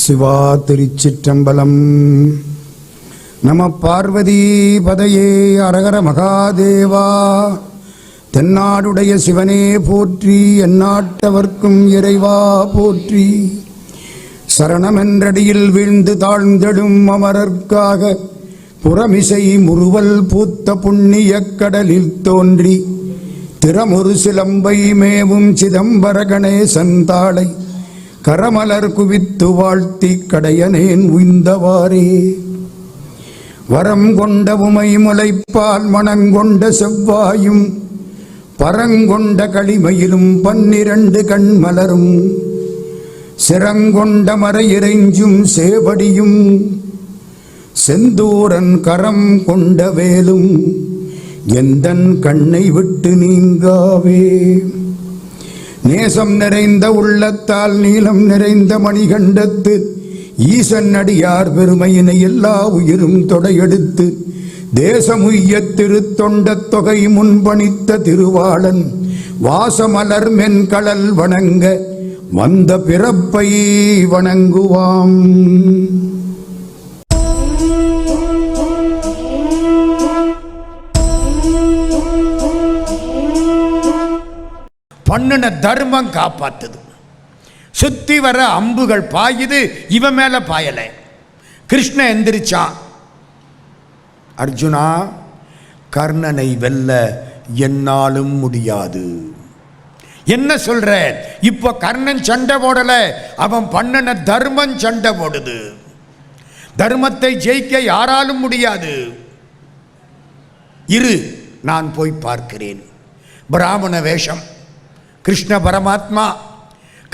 சிவா திருச்சிற்றம்பலம். நம பார்வதி பதையே அரகர மகாதேவா. தென்னாடுடைய சிவனே போற்றி, எந்நாட்டவர்க்கும் இறைவா போற்றி. சரணமென்றடியில் வீழ்ந்து தாழ்ந்தெடும் அமரர்க்காக புறமிசை முறுவல் பூத்த புண்ணிய கடலில் தோன்றி திறமொரு சிலம்பை மேவும் சிதம்பர கணேசன் தாளை கரமலர் குவித்து வாழ்த்தி கடையனேன் உய்ந்தவாறே. வரம் கொண்ட உமை முளைப்பால் மணங்கொண்ட செவ்வாயும் பரங்கொண்ட களிமையிலும் 12 கண்மலரும் சிறங்கொண்ட மறையிறைஞ்சும் சேவடியும் செந்தூரன் கரம் கொண்ட வேலும் எந்தன் கண்ணை விட்டு நீங்காவே. நேசம் நிறைந்த உள்ளத்தால் நீளம் நிறைந்த மணிகண்டத்து ஈசன் அடியார் பெருமையினை எல்லா உயிரும் தொடையெடுத்து தேசமுய்ய திருத்தொண்ட தொகை முன்பணித்த திருவாளன் வாசமலர் மென்கடல் வணங்க வந்த பிறப்பை வணங்குவாம். பண்ணின தர்மம் காப்பாத்துது. சுத்தி வர அம்புகள் பாயுது, இவன் மேல பாயலை. கிருஷ்ணன் எந்திரிச்சான். அர்ஜுனா, கர்ணனை வெல்ல என்னாலும் முடியாது. என்ன சொல்ற? இப்ப கர்ணன் சண்டை போடல, அவன் பண்ணின தர்மம் சண்டை போடுது. தர்மத்தை ஜெயிக்க யாராலும் முடியாது. இரு, நான் போய் பார்க்கிறேன். பிராமண வேஷம், கிருஷ்ண பரமாத்மா.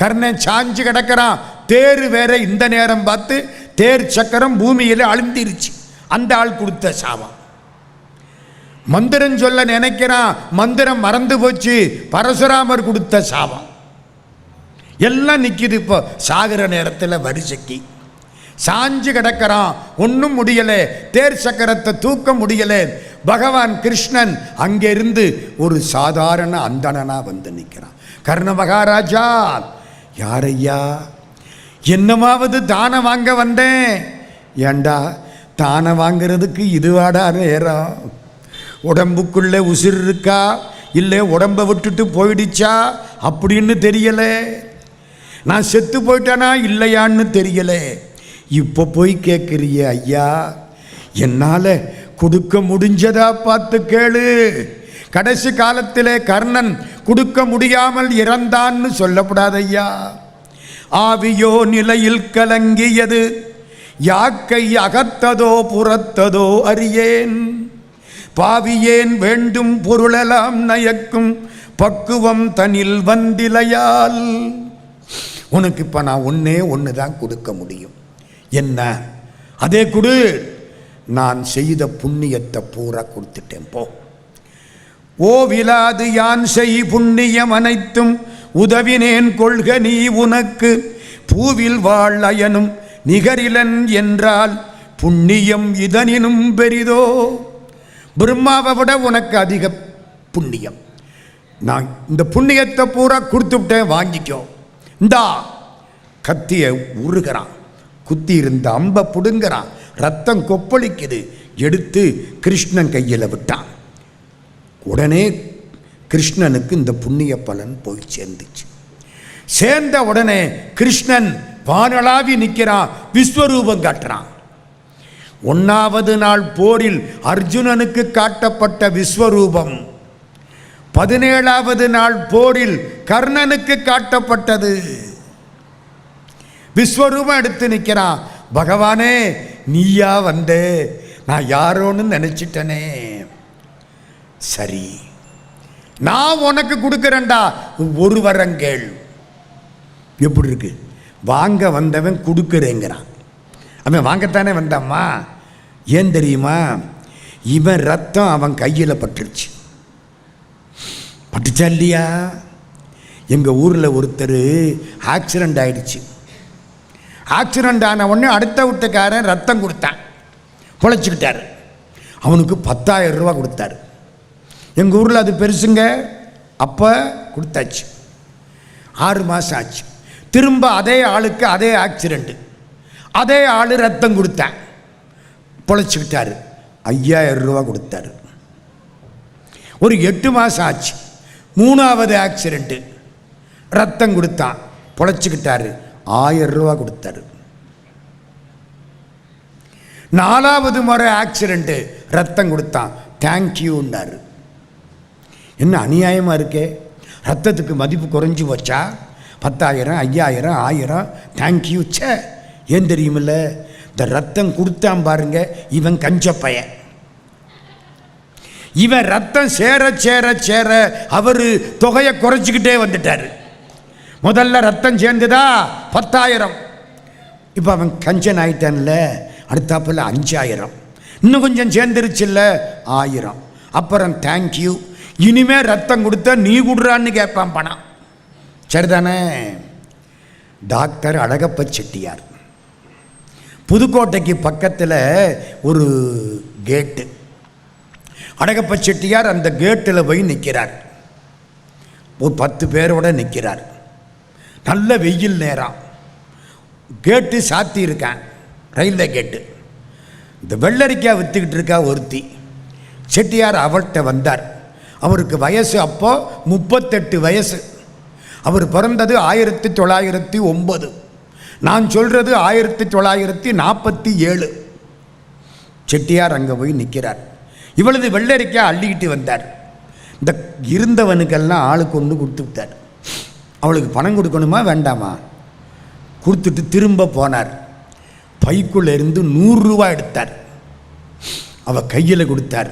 கர்ணன் சாஞ்சு கிடக்கிறான். தேர் வேற இந்த நேரம் பார்த்து தேர் சக்கரம் பூமியில அழுந்திருச்சு. அந்த ஆள் கொடுத்த சாபம். மந்திரம் சொல்ல நினைக்கிறான், மந்திரம் மறந்து போச்சு. பரசுராமர் கொடுத்த சாபம். எல்லாம் நிக்குது. இப்போ சாகிற நேரத்தில் வரிசைக்கு சாஞ்சு கிடக்கிறான். ஒன்றும் முடியல. தேர் சக்கரத்தை தூக்க முடியல. பகவான் கிருஷ்ணன் அங்கிருந்து ஒரு சாதாரண அந்தணனா வந்து நிற்கிறான். கர்ண மகாராஜா, யாரையா? என்னமாவது தானம் வாங்க வந்தேன். ஏண்டா, தானம் வாங்கிறதுக்கு இதுவாடா நேரம்? உடம்புக்குள்ளே உசிர் இருக்கா இல்லை உடம்பை விட்டுட்டு போயிடுச்சா அப்படின்னு தெரியல. நான் செத்து போயிட்டேனா இல்லையான்னு தெரியல. இப்போ போய் கேட்குறிய ஐயா, என்னால் கொடுக்க முடிஞ்சதா பார்த்து கேளு. கடைசி காலத்திலே கர்ணன் கொடுக்க முடியாமல் இறந்தான்னு சொல்லப்படாத ஐயா. ஆவியோ நிலையில் கலங்கியது, யாக்கை அகத்ததோ புறத்ததோ அறியேன். பாவியேன் வேண்டும் பொருளெல்லாம் நயக்கும் பக்குவம் தனில் வந்திலையால். உனக்கு இப்போ நான் ஒன்று தான் கொடுக்க முடியும். என்ன? அதே கொடு. நான் செய்த புண்ணியத்தை பூரா கொடுத்துட்டேன். போ. ஓ விலாது யான் செய் புண்ணியம் அனைத்தும் உதவினேன் கொள்க நீ உனக்கு. பூவில் வாழ் அயனும் நிகரிலன் என்றால் புண்ணியம் இதனினும் பெரிதோ. பிரம்மாவை விட உனக்கு அதிக புண்ணியம். நான் இந்த புண்ணியத்தை பூரா கொடுத்துட்டேன், வாங்கிக்கோ. இந்தா. கத்தியை உருகிறான். குத்தி இருந்த அம்பை புடுங்கிறான். ரத்தம் கொப்பளிக்குது. எடுத்து கிருஷ்ணன் கையில் விட்டான். உடனே கிருஷ்ணனுக்கு இந்த புண்ணிய பலன் போய் சேர்ந்துச்சு. சேர்ந்த உடனே கிருஷ்ணன் வானளாவி நிற்கிறான். விஸ்வரூபம் காட்டுறான். 1வது நாள் போரில் அர்ஜுனனுக்கு காட்டப்பட்ட விஸ்வரூபம் 17வது நாள் போரில் கர்ணனுக்கு காட்டப்பட்டது. விஸ்வரூபம் எடுத்து நிற்கிறான். பகவானே, நீயா வந்தே? நான் யாரோன்னு நினைச்சிட்டனே. சரி, நான் உனக்கு கொடுக்கிறேன்டா. ஒரு வரங்கேள். எப்படி இருக்கு? வாங்க வந்தவன் கொடுக்கிறேங்கிறான். அவன் வாங்கத்தானே வந்தாம்மா. ஏன் தெரியுமா? இவன் ரத்தம் அவன் கையில் பட்டுருச்சு. பட்டுச்சா இல்லையா? எங்கள் ஊரில் ஒருத்தர் ஆக்சிடெண்ட் ஆயிடுச்சு. ஆக்சிடெண்ட் ஆன உடனே அடுத்த வீட்டுக்காரன் ரத்தம் கொடுத்தான். பொழைச்சிக்கிட்டார். அவனுக்கு 10,000 ரூபா கொடுத்தாரு. எங்கள் ஊரில் அது பெருசுங்க. அப்போ கொடுத்தாச்சு. 6 மாதம் ஆச்சு. திரும்ப அதே ஆளுக்கு அதே ஆக்சிடெண்ட்டு. அதே ஆள் ரத்தம் கொடுத்தேன், பொழைச்சிக்கிட்டாரு. 5000 ரூபா கொடுத்தாரு. ஒரு 8 மாதம் ஆச்சு. 3வது ஆக்சிடெண்ட்டு, ரத்தம் கொடுத்தான், பொழைச்சிக்கிட்டாரு. 1000 ரூபா கொடுத்தாரு. 4வது முறை ஆக்சிடெண்ட்டு, ரத்தம் கொடுத்தான், தேங்க்யூன்னாரு. என்ன அநியாயமாக இருக்கே, ரத்தத்துக்கு மதிப்பு குறைஞ்சி போச்சா? 10,000, 5000, 1000 தேங்க்யூ. சே, ஏன் தெரியுமில்ல, இந்த ரத்தம் கொடுத்தான் பாருங்க, இவன் கஞ்ச பையன். இவன் ரத்தம் சேர சேர சேர அவர் தொகையை குறைச்சிக்கிட்டே வந்துட்டார். முதல்ல ரத்தம் சேர்ந்துதா 10,000, இப்போ அவன் கஞ்சன் ஆயிட்டான்ல, அடுத்தாப்பில் 5000, இன்னும் கொஞ்சம் சேர்ந்துருச்சுல்ல 1000, அப்புறம் தேங்க்யூ. இனிமே ரத்தம் கொடுத்தா நீ கொடுறான்னு கேட்பான் பணம். சரிதானே? டாக்டர் அழகப்ப செட்டியார், புதுக்கோட்டைக்கு பக்கத்தில் ஒரு கேட்டு. அழகப்ப செட்டியார் அந்த கேட்டில் போய் நிற்கிறார். ஒரு 10 பேரோட நிற்கிறார். நல்ல வெயில் நேரம், கேட்டு சாத்தி இருக்கான், ரயில்வே கேட்டு. இந்த வெள்ளரிக்காய் விற்றுக்கிட்டு இருக்கா ஒருத்தி. செட்டியார் அவள்கிட்ட வந்தார். அவருக்கு வயசு அப்போ 38 வயசு. அவர் பிறந்தது 1909. நான் சொல்கிறது 1947. செட்டியார் அங்கே போய் நிற்கிறார். இவளது வெள்ளரிக்காய் அள்ளிக்கிட்டு வந்தார். இந்த இருந்தவனுக்கெல்லாம் ஆளுக்கு ஒன்று கொடுத்து விட்டார். அவளுக்கு பணம் கொடுக்கணுமா வேண்டாமா? கொடுத்துட்டு திரும்ப போனார். பைக்குள்ளேருந்து 100 ரூபா எடுத்தார். அவள் கையில் கொடுத்தார்.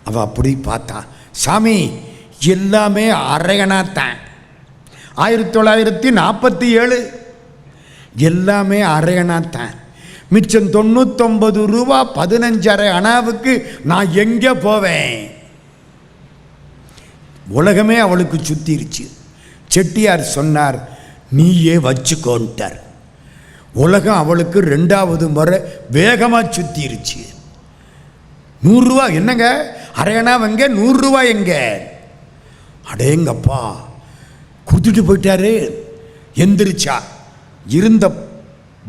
அவள் அப்படி பார்த்தா, சாமி எல்லாமே அரையணாத்தான். 1947 எல்லாமே அரையணாத்தான். மிச்சம் 99 ரூபா 15 அணாவுக்கு நான் எங்கே போவேன்? உலகமே அவளுக்கு சுத்திருச்சு. செட்டியார் சொன்னார், நீயே வச்சுக்கோன்ட்டார். உலகம் அவளுக்கு 2வது முறை வேகமாக சுத்திருச்சு. 100 ரூபா என்னங்க, அரையணா எங்க, 100 ரூபா எங்க? அடேங்கப்பா, கொடுத்துட்டு போயிட்டாரு. எந்திரிச்சா, இருந்த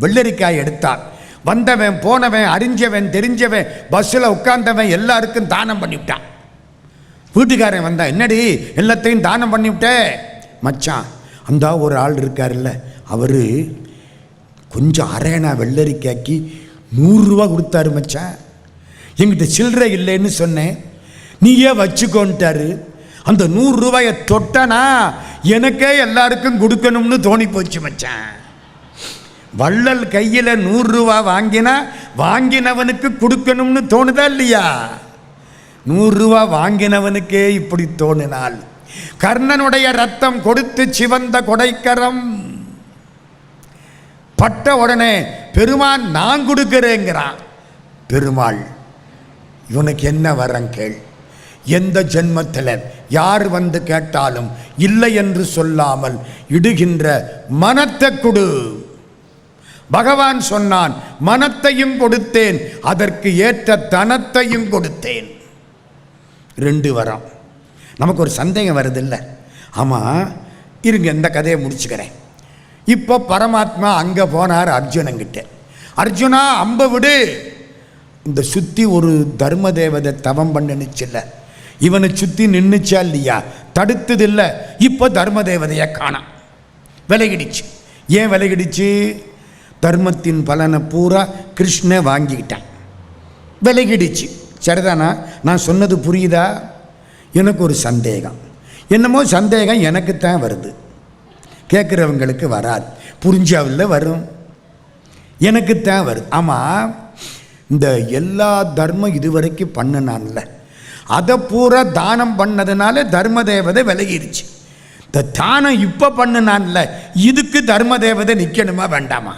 வெள்ளரிக்காய் எடுத்தார். வந்தவன் போனவன், அறிஞ்சவன் தெரிஞ்சவன், பஸ்ஸில் உட்கார்ந்தவன் எல்லாருக்கும் தானம் பண்ணிவிட்டான். வீட்டுக்காரன் வந்தா, என்னடி எல்லாத்தையும் தானம் பண்ணிவிட்டே? மச்சான், அந்த ஒரு ஆள் இருக்காருல்ல, அவர் கொஞ்சம் அரையணா வெள்ளரிக்காய்க்கு 100 ரூபா கொடுத்தாரு மச்சான். என்கிட்ட சில்லறை இல்லைன்னு சொன்னேன், நீயே வச்சுக்கோன்ட்டாரு. அந்த 100 ரூபாயை தொட்டனா எனக்கே எல்லாருக்கும் கொடுக்கணும்னு தோணி போச்சு மச்சான். வள்ளல் கையில் 100 ரூபா வாங்கினா வாங்கினவனுக்கு கொடுக்கணும்னு தோணுதா இல்லையா? 100 ரூபா வாங்கினவனுக்கே இப்படி தோணினால், கர்ணனுடைய ரத்தம் கொடுத்து சிவந்த கொடைக்கரம் பட்ட உடனே பெருமான் நான் கொடுக்கிறேங்கிறான். பெருமாள், இவனுக்கு என்ன வரம் கேள், எந்த ஜென்மத்தில் யார் வந்து கேட்டாலும் இல்லை என்று சொல்லாமல் இடுகின்ற மனத்தை கொடு. பகவான் சொன்னான், மனத்தையும் கொடுத்தேன், அதற்கு ஏற்ற தனத்தையும் கொடுத்தேன். 2 வரம். நமக்கு ஒரு சந்தேகம் வருதில்லை, ஆமாம் இருங்க இந்த கதையை முடிச்சுக்கிறேன். இப்போ பரமாத்மா அங்கே போனார் அர்ஜுனங்கிட்ட. அர்ஜுனா அம்ப விடு. இந்த சுற்றி ஒரு தர்ம தேவதை தவம் பண்ணுச்சுல்ல, இவனை சுற்றி நின்றுச்சா இல்லையா? தடுத்ததில்லை. இப்போ தர்ம தேவதையை காணாம், விலகிடுச்சு. ஏன் விலகிடுச்சு? தர்மத்தின் பலனை பூரா கிருஷ்ண வாங்கிக்கிட்டான், விலகிடுச்சு. சரிதானா? நான் சொன்னது புரியுதா? எனக்கு ஒரு சந்தேகம், என்னமோ சந்தேகம் எனக்குத்தான் வருது, கேட்குறவங்களுக்கு வராது. புரிஞ்சாவில் வரும், எனக்குத்தான் வருது. ஆமாம், இந்த எல்லா தர்மம் இதுவரைக்கும் பண்ணினான்ல, அதை பூரா தானம் பண்ணதுனால தர்ம தேவதை விலகிருச்சு. இந்த தானம் இப்போ பண்ணினான்ல, இதுக்கு தர்ம தேவதை நிற்கணுமா வேண்டாமா?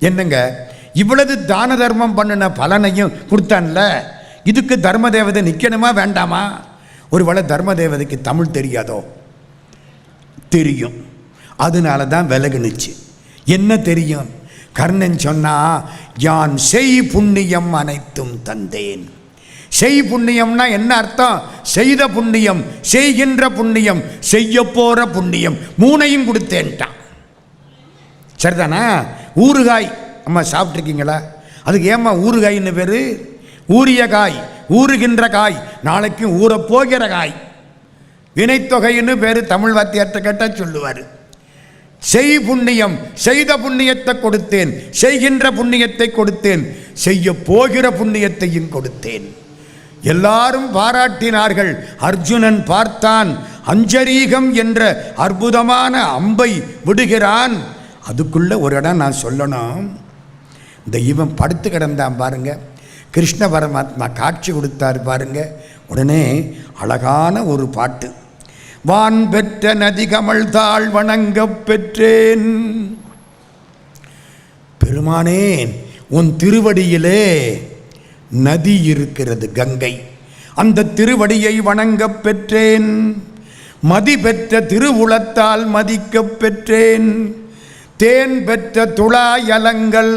என்னங்க, இவ்வளவு தான தர்மம் பண்ணின பலனையும் கொடுத்தான்ல, இதுக்கு தர்ம தேவதை நிற்கணுமா வேண்டாமா? ஒருவேளை தர்ம தேவதைக்கு தமிழ் தெரியாதோ? தெரியும், அதனால தான் விலகுனுச்சு. என்ன தெரியும்? கர்ணன் சொன்னா, யான் செய் புண்ணியம் அனைத்தும் தந்தேன். செய் புண்ணியம்னா என்ன அர்த்தம்? செய்த புண்ணியம், செய்கின்ற புண்ணியம், செய்ய போற புண்ணியம், 3ஐயும் கொடுத்தேன்ட்டான். சரிதானா? ஊறுகாய் அம்மா சாப்பிட்ருக்கீங்களா? அதுக்கு ஏம்மா ஊறுகாய்ன்னு பேர்? ஊறிய காய், ஊறுகின்ற காய், நாளைக்கு ஊறப்போகிற காய். வினைத்தொகைன்னு பேர். தமிழ் வாத்தியார்ட்ட கேட்டால் சொல்லுவார். செய் புண்ணியம், செய்த புண்ணியத்தை கொடுத்தேன், செய்கின்ற புண்ணியத்தை கொடுத்தேன், செய்ய போகிற புண்ணியத்தையும் கொடுத்தேன். எல்லாரும் பாராட்டினார்கள். அர்ஜுனன் பார்த்தான், அஞ்சரீகம் என்ற அற்புதமான அம்பை விடுகிறான். அதுக்குள்ள ஒரு இடம் நான் சொல்லணும். இந்த இவன் படுத்து கிடந்தான் பாருங்க, கிருஷ்ண பரமாத்மா காட்சி கொடுத்தார் பாருங்க. உடனே அழகான ஒரு பாட்டு, வான் பெற்ற நதி கமழ் தாழ் வணங்கப் பெற்றேன். பெருமானே, உன் திருவடியிலே நதி இருக்கிறது, கங்கை. அந்த திருவடியை வணங்கப் பெற்றேன். மதி பெற்ற திருவுளத்தால் மதிக்கப் பெற்றேன். தேன் பெற்ற துளாயலங்கள்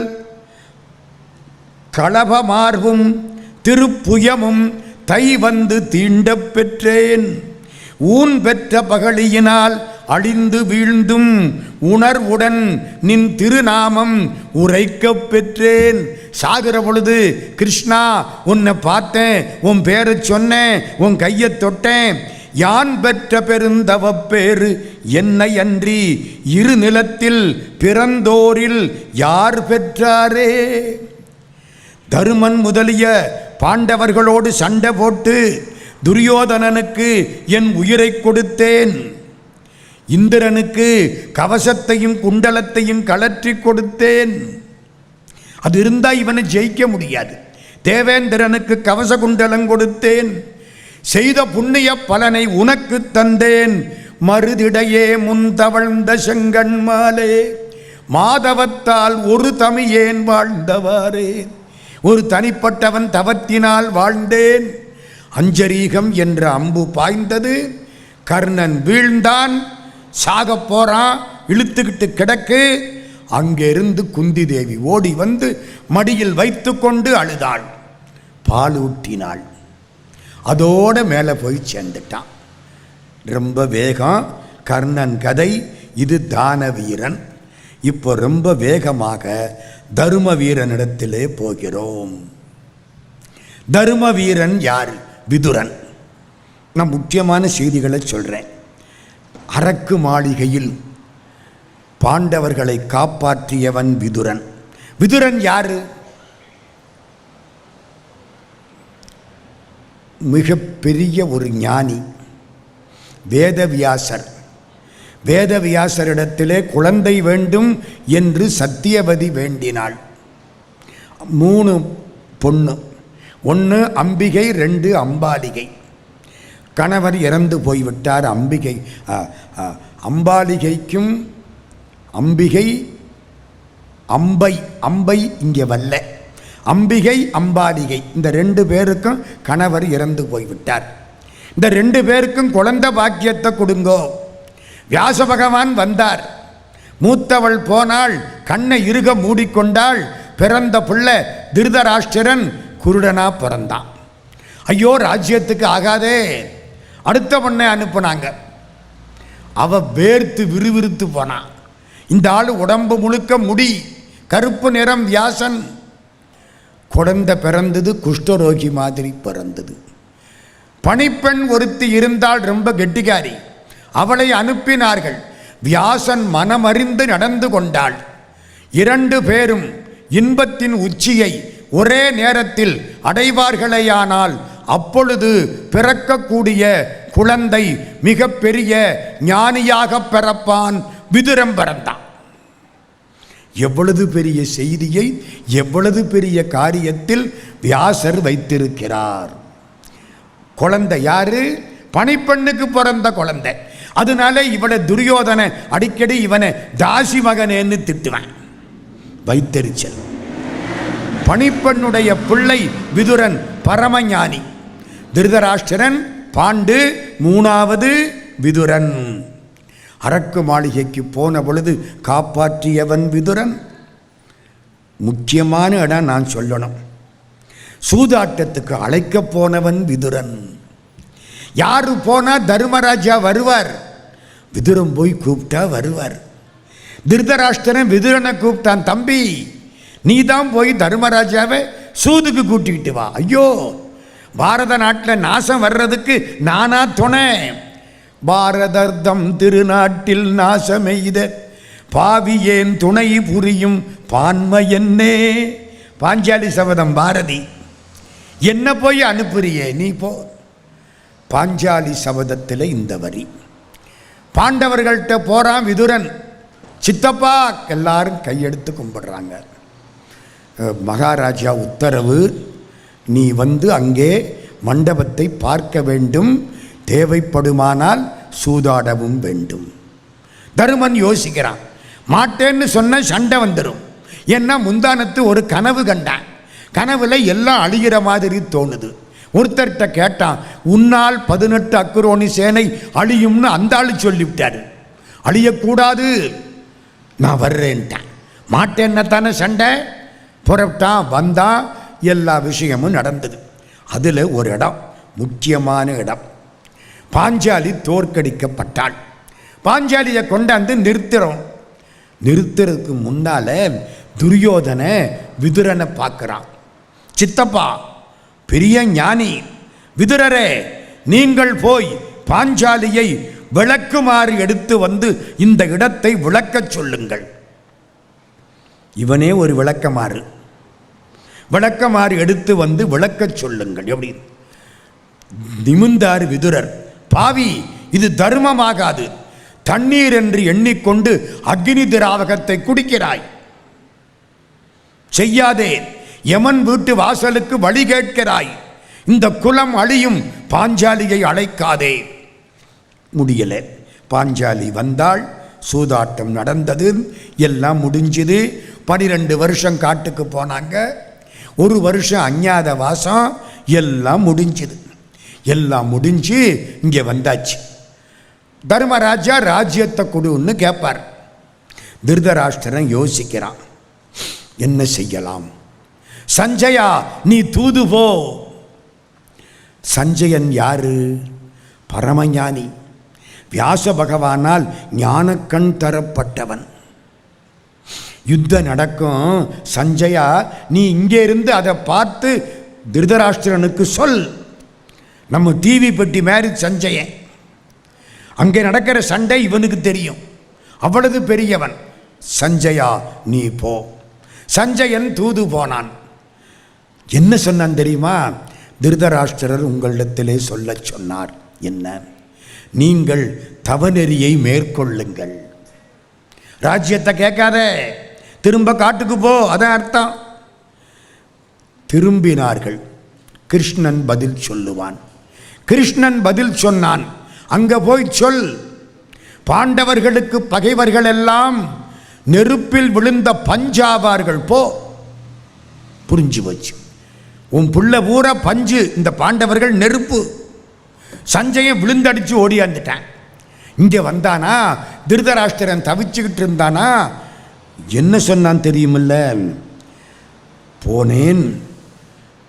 களபமார்பும் திருப்புயமும் தை வந்து தீண்டப் பெற்றேன். ஊன் பெற்ற பகழியினால் அழிந்து வீழ்ந்தும் உணர்வுடன் நின் திருநாமம் உரைக்கப் பெற்றேன். சாகிற பொழுது கிருஷ்ணா உன்னை பார்த்தேன், உன் பேரை சொன்னேன், உன் கையை தொட்டேன். யான் பெற்ற பெருந்தவப்பேறு என்னை அன்றி இரு நிலத்தில் பிறந்தோரில் யார் பெற்றாரே. தருமன் முதலிய பாண்டவர்களோடு சண்டை போட்டு துரியோதனனுக்கு என் உயிரை கொடுத்தேன். இந்திரனுக்கு கவசத்தையும் குண்டலத்தையும் கலற்றி கொடுத்தேன். அது இருந்தால் இவனை ஜெயிக்க முடியாது. தேவேந்திரனுக்கு கவச குண்டலம் கொடுத்தேன். செய்த புண்ணிய பலனை உனக்கு தந்தேன். மருதிடையே முன்தவழ்ந்த செங்கண்மாலே மாதவத்தால் ஒரு தமியேன் வாழ்ந்தவாறே. ஒரு தனிப்பட்டவன் தவத்தினால் வாழ்ந்தேன். அஞ்சரீகம் என்ற அம்பு பாய்ந்தது. கர்ணன் வீழ்ந்தான், சாக போறான், இழுத்துக்கிட்டு கிடக்கு. அங்கிருந்து குந்தி தேவி ஓடி வந்து மடியில் வைத்து கொண்டு அழுதாள், பால் ஊட்டினாள். அதோட மேலே போய் சேர்ந்துட்டான். ரொம்ப வேகம் கர்ணன் கதை. இது தான வீரன். இப்போ ரொம்ப வேகமாக தரும வீரனிடத்திலே போகிறோம். தரும வீரன் யார்? விதுரன். நான் முக்கியமான செய்திகளை சொல்கிறேன். அரக்கு மாளிகையில் பாண்டவர்களை காப்பாற்றியவன் விதுரன். விதுரன் யாரு? மிகப்பெரிய ஒரு ஞானி, வேதவியாசர். வேதவியாசரிடத்திலே குழந்தை வேண்டும் என்று சத்தியவதி வேண்டினாள். 3 பொண்ணு, 1 அம்பிகை, 2 அம்பாலிகை. கணவர் இறந்து போய்விட்டார். அம்பாலிகைக்கும் அம்பிகை அம்பை இங்கே வல்ல, அம்பிகை அம்பாலிகை, இந்த 2 பேருக்கும் கணவர் இறந்து போய்விட்டார். இந்த 2 பேருக்கும் குழந்தை பாக்கியத்தை கொடுங்கோ. வியாச பகவான் வந்தார். மூத்தவள் போனாள், கண்ணை இறுக மூடிக்கொண்டாள். பிறந்த பிள்ளை திருதராஷ்டிரன் குருடனா பிறந்தான். ஐயோ ராஜ்யத்துக்கு ஆகாதே. அடுத்த பொண்ணை அனுப்புனாங்க. அவ வேர்த்து விறுவிறுத்து போனான். இந்த ஆள் உடம்பு முழுக்க முடி, கருப்பு நிறம், வியாசன். குழந்தை பிறந்தது, குஷ்டரோகி மாதிரி பிறந்தது. பணிப்பெண் ஒருத்தி இருந்தால் ரொம்ப கெட்டிக்காரி. அவளை அனுப்பினார்கள். வியாசன் மனமறிந்து நடந்து கொண்டாள். 2 பேரும் இன்பத்தின் உச்சியை ஒரே நேரத்தில் அடைவார்களேயானால் அப்பொழுது பிறக்கக்கூடிய குழந்தை மிக பெரிய ஞானியாக பிறப்பான். விதுரன் பிறந்தான். எவ்வளவு பெரிய செய்தியை, எவ்வளவு பெரிய காரியத்தில் வியாசர் வைத்திருக்கிறார். குழந்தை யாரு? பணிப்பெண்ணுக்கு பிறந்த குழந்தை. அதனால இவனை துரியோதன அடிக்கடி இவனை தாசி மகனேன்னு திட்டுவான். வைத்தறிச்சல். பணிப்பெண்ணுடைய பிள்ளை விதுரன் பரமஞானி. திருதராஷ்டிரன், பாண்டு, 3வது விதுரன். அரக்கு மாளிகைக்கு போன பொழுது காப்பாற்றியவன் விதுரன். முக்கியமான இடம் நான் சொல்லணும். சூதாட்டத்துக்கு அழைக்க போனவன் விதுரன். யாரு போனா தர்மராஜா வருவார், விதுரன் போய் கூப்பிட்டா வருவார். திருதராஷ்டிரன் விதுரனை கூப்பிட்டான், தம்பி நீ தான் போய் தர்மராஜாவை சூதுக்கு கூட்டிக்கிட்டு வா. ஐயோ, பாரத நாட்டில் நாசம் வர்றதுக்கு நானா துணை? பாரதர்தம் திருநாட்டில் நாசமெய்த பாவியேன் துணை புரியும் பான்மை என்னே. பாஞ்சாலி சபதம் பாரதி. என்ன போய் அனுப்புறியே நீ போ. பாஞ்சாலி சபதத்தில் இந்த வரி. பாண்டவர்கள்ட்ட போறான் விதுரன். சித்தப்பா எல்லாரும் கையெடுத்து கும்பிடுறாங்க. மகாராஜா உத்தரவு, நீ வந்து அங்கே மண்டபத்தை பார்க்க வேண்டும், தேவைப்படுமானால் சூதாடவும் வேண்டும். தருமன் யோசிக்கிறான், மாட்டேன்னு சொன்ன சண்டை வந்துடும். ஏன்னா முந்தானத்து ஒரு கனவு கண்டான். கனவுல எல்லாம் அழிகிற மாதிரி தோணுது. ஒருத்தர்கிட்ட கேட்டான், உன்னால் 18 அக்குரோனி சேனை அழியும்னு அந்த ஆளு சொல்லிவிட்டாரு. அழியக்கூடாது, நான் வர்றேன்ட்டான். மாட்டேன்னா தானே சண்டை. புறப்பட்டான், வந்தான், எல்லா விஷயமும் நடந்தது. அதில் ஒரு இடம், முக்கியமான இடம். பாஞ்சாலி தோற்கடிக்கப்பட்டாள். பாஞ்சாலியை கொண்டாந்து நிறுத்துறதுக்கு முன்னால துரியோதனை விதுரனை பார்க்குறான். சித்தப்பா பெரிய ஞானி விதுரரே, நீங்கள் போய் பாஞ்சாலியை விளக்குமாறு எடுத்து வந்து இந்த இடத்தை விளக்கச் சொல்லுங்கள். இவனே ஒரு விளக்கமாறு எடுத்து வந்து விளக்கச் சொல்லுங்கள். எப்படி நிமிந்தார் விதுரர். பாவி, இது தர்மமாகாது. தண்ணீர் என்று எண்ணிக்கொண்டு அக்னி திராவகத்தை குடிக்கிறாய். செய்யாதே. யமன் வீட்டு வாசலுக்கு வழி கேட்கிறாய். இந்த குலம் அழியும். பாஞ்சாலியை அழைக்காதே. முடியல. பாஞ்சாலி வந்தாள். சூதாட்டம் நடந்தது. எல்லாம் முடிஞ்சுது. 12 வருஷம் காட்டுக்கு போனாங்க. 1 வருஷம் அஞ்ஞாத வாசம். எல்லாம் முடிஞ்சுது. எல்லாம் முடிஞ்சு இங்கே வந்தாச்சு. தர்மராஜா ராஜ்யத்தை கொடுன்னு கேட்பார். திருதராஷ்டிரன் யோசிக்கிறான், என்ன செய்யலாம்? சஞ்சயா, நீ தூது போ. சஞ்சயன் யாரு? பரமஞானி. வியாச பகவானால் ஞானக்கண் தரப்பட்டவன். யுத்தம் நடக்கும். சஞ்சயா, நீ இங்கே இருந்து அதை பார்த்து திருதராஷ்டிரனுக்கு சொல். நம்ம டிவி பெட்டி மாதிரி சஞ்சயன். அங்கே நடக்கிற சண்டை இவனுக்கு தெரியும். அவ்வளவு பெரியவன். சஞ்சயா, நீ போ. சஞ்சயன் தூது போனான். என்ன சொன்னான் தெரியுமா? திருதராஷ்டிரர் உங்களிடத்திலே சொல்ல சொன்னார். என்ன? நீங்கள் தவநெறியை மேற்கொள்ளுங்கள். ராஜ்யத்தை கேட்காத, திரும்ப காட்டுக்கு போ. அதான் அர்த்தம். திரும்பினார்கள். கிருஷ்ணன் பதில் சொல்லுவான். கிருஷ்ணன் பதில் சொன்னான், அங்க போய் சொல், பாண்டவர்களுக்கு பகைவர்கள் எல்லாம் நெருப்பில் விழுந்த பஞ்சாவார்கள். போ. புரிஞ்சு போச்சு. உன் புள்ள பூரா பஞ்சு, இந்த பாண்டவர்கள் நெருப்பு. சஞ்சயன் விழுந்தடிச்சு ஓடியாந்துட்டான். இங்கே வந்தானா, திருதராஷ்டிரன் தவிச்சுக்கிட்டு இருந்தானா, என்ன சொன்னான் தெரியுமில்ல? போனேன்,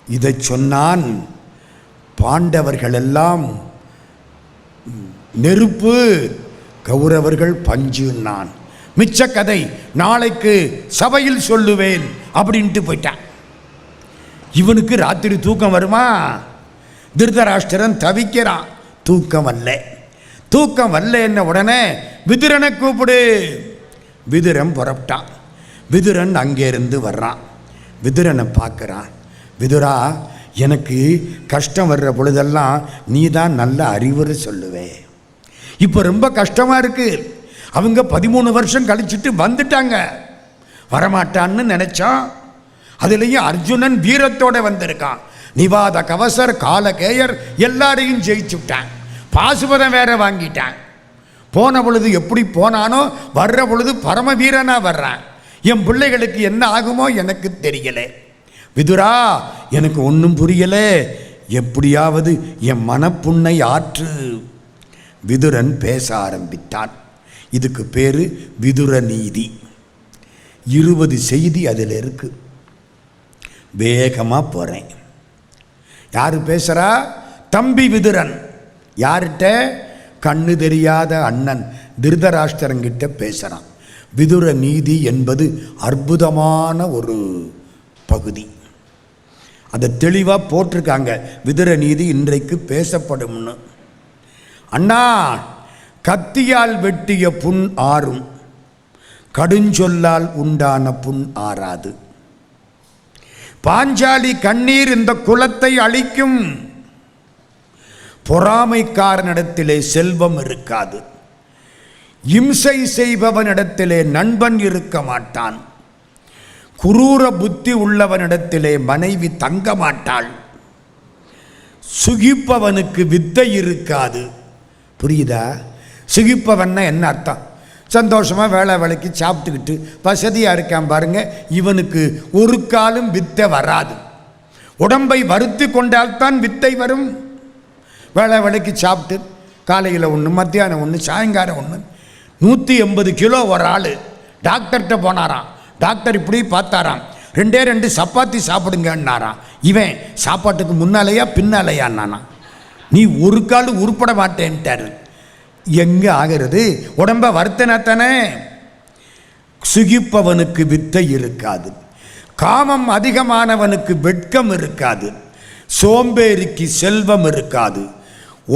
இதை சொன்னான், பாண்டவர்கள் எல்லாம் நெருப்பு, கௌரவர்கள் பஞ்சு. நான் மிச்ச கதை நாளைக்கு சபையில் சொல்லுவேன் அப்படின்ட்டு போயிட்டான். இவனுக்கு ராத்திரி தூக்கம் வருமா? திருதராஷ்டிரன் தவிக்கிறான். தூக்கம் வரல. தூக்கம் வரல என்ன உடனே விதுரனை கூப்பிடு. விதுரன் புறப்பட்டான். விதுரன் அங்கேருந்து வர்றான். விதுரனை பார்க்குறான். விதுரா, எனக்கு கஷ்டம் வர்ற பொழுதெல்லாம் நீ தான் நல்ல அறிவுரை சொல்லுவே. இப்போ ரொம்ப கஷ்டமாக இருக்கு. அவங்க 13 வருஷம் கழிச்சுட்டு வந்துட்டாங்க. வரமாட்டான்னு நினைச்சான். அதுலேயும் அர்ஜுனன் வீரத்தோட வந்திருக்கான். நிவாத கவசர், காலகேயர் எல்லாரையும் ஜெயிச்சுட்டான். பாசுபதம் வேற வாங்கிட்டான். போன பொழுது எப்படி போனானோ வர்ற பொழுது பரம வீரனா வர்றான். என் பிள்ளைகளுக்கு என்ன ஆகுமோ எனக்கு தெரியல. விதுரா, எனக்கு ஒன்றும் புரியல. எப்படியாவது என் மனப்புண்ணை ஆற்று. விதுரன் பேச ஆரம்பித்தான். இதுக்கு பேரு விதுர நீதி. 20 செய்தி அதில் இருக்கு. வேகமாக போகிறேன். யார் பேசுகிறா? தம்பி விதுரன். யார்கிட்ட? கண்ணு தெரியாத அண்ணன் திருதராஷ்டிரங்கிட்ட பேசுகிறான். விதுர நீதி என்பது அற்புதமான ஒரு பகுதி. அதை தெளிவாக போட்டிருக்காங்க. விதுர நீதி இன்றைக்கு பேசப்படும்னு. அண்ணா, கத்தியால் வெட்டிய புண் ஆறும், கடுஞ்சொல்லால் உண்டான புண் ஆறாது. பாஞ்சாலி கண்ணீர் இந்த குலத்தை அழிக்கும். பொறாமைக்காரனிடத்திலே செல்வம் இருக்காது. இம்சை செய்பவனிடத்திலே நண்பன் இருக்க மாட்டான். குரூர புத்தி உள்ளவனிடத்திலே மனைவி தங்க மாட்டாள். சுகிப்பவனுக்கு வித்தை இருக்காது. புரியுதா? சுகிப்பவன்னா என்ன அர்த்தம்? சந்தோஷமாக வேலைக்கு சாப்பிட்டுக்கிட்டு வசதியாக இருக்கான் பாருங்க, இவனுக்கு ஒரு காலம் வித்தை வராது. உடம்பை வருத்தி கொண்டால்தான் வித்தை வரும். வேலைக்கு சாப்பிட்டு காலையில் ஒன்று, மத்தியானம் ஒன்று, சாயங்காலம் ஒன்று. 180 கிலோ ஒரு ஆள் டாக்டர்கிட்ட போனாராம். டாக்டர் இப்படி பார்த்தாராம், 2 சப்பாத்தி சாப்பிடுங்கன்னாராம். இவன் சாப்பாட்டுக்கு முன்னாலேயா பின்னாலேயான்னா, நீ ஒரு கால் உருப்பட மாட்டேன்ட்டாரு. எங்கே ஆகிறது? உடம்ப வருத்தனத்தானே. சுகிப்பவனுக்கு வித்தை இருக்காது. காமம் அதிகமானவனுக்கு வெட்கம் இருக்காது. சோம்பேறிக்கு செல்வம் இருக்காது.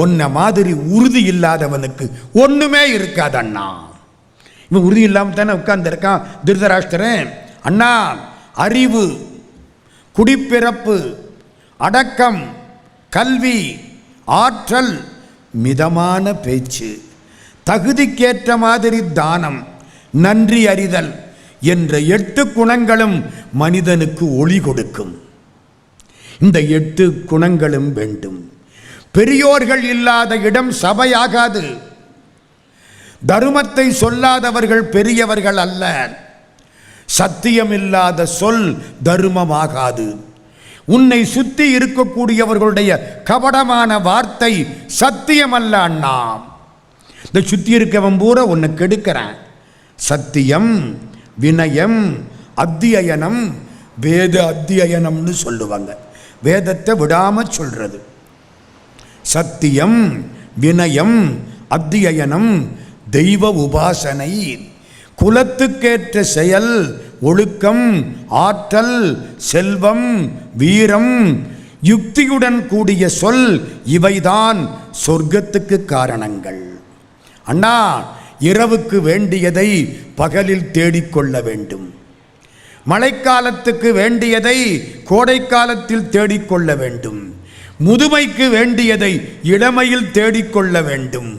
ஒன்ன மாதிரி உறுதி இல்லாதவனுக்கு ஒன்றுமே இருக்காது அண்ணா. இவன் உறுதி இல்லாமல் தானே உட்கார்ந்துருக்கான் திருதராஷ்டிரன். அண்ணா, அறிவு, குடிப்பிறப்பு, அடக்கம், கல்வி, ஆற்றல், மிதமான பேச்சு, தகுதிக்கேற்ற மாதிரி தானம், நன்றி அறிதல் என்ற 8 குணங்களும் மனிதனுக்கு ஒளி கொடுக்கும். இந்த 8 குணங்களும் வேண்டும். பெரியோர்கள் இல்லாத இடம் சபையாகாது. தர்மத்தை சொல்லாதவர்கள் பெரியவர்கள் அல்ல. சத்தியம் இல்லாத சொல் தர்மமாகாது. உன்னை சுத்தி இருக்கக்கூடியவர்களுடைய கபடமான வார்த்தை சத்தியம் அல்ல அண்ணா. இந்த சுத்தி இருக்கவன் பூரா உன்னை கெடுக்கிறான். சத்தியம், வினயம், அத்தியனம், வேத அத்தியனம்னு சொல்லுவாங்க. வேதத்தை விடாம சொல்றது. சத்தியம், வினயம், அத்தியனம், தெய்வ உபாசனை, குலத்துக்கேற்ற செயல், ஒழுக்கம், ஆற்றல், செல்வம், வீரம், யுக்தியுடன் கூடிய சொல், இவைதான் சொர்க்கத்துக்கு காரணங்கள். அண்ணா, இரவுக்கு வேண்டியதை பகலில் தேடிக்கொள்ள வேண்டும். மழைக்காலத்துக்கு வேண்டியதை கோடைக்காலத்தில் தேடிக்கொள்ள வேண்டும். முதுமைக்கு வேண்டியதை இளமையில் தேடிக்கொள்ள வேண்டும்.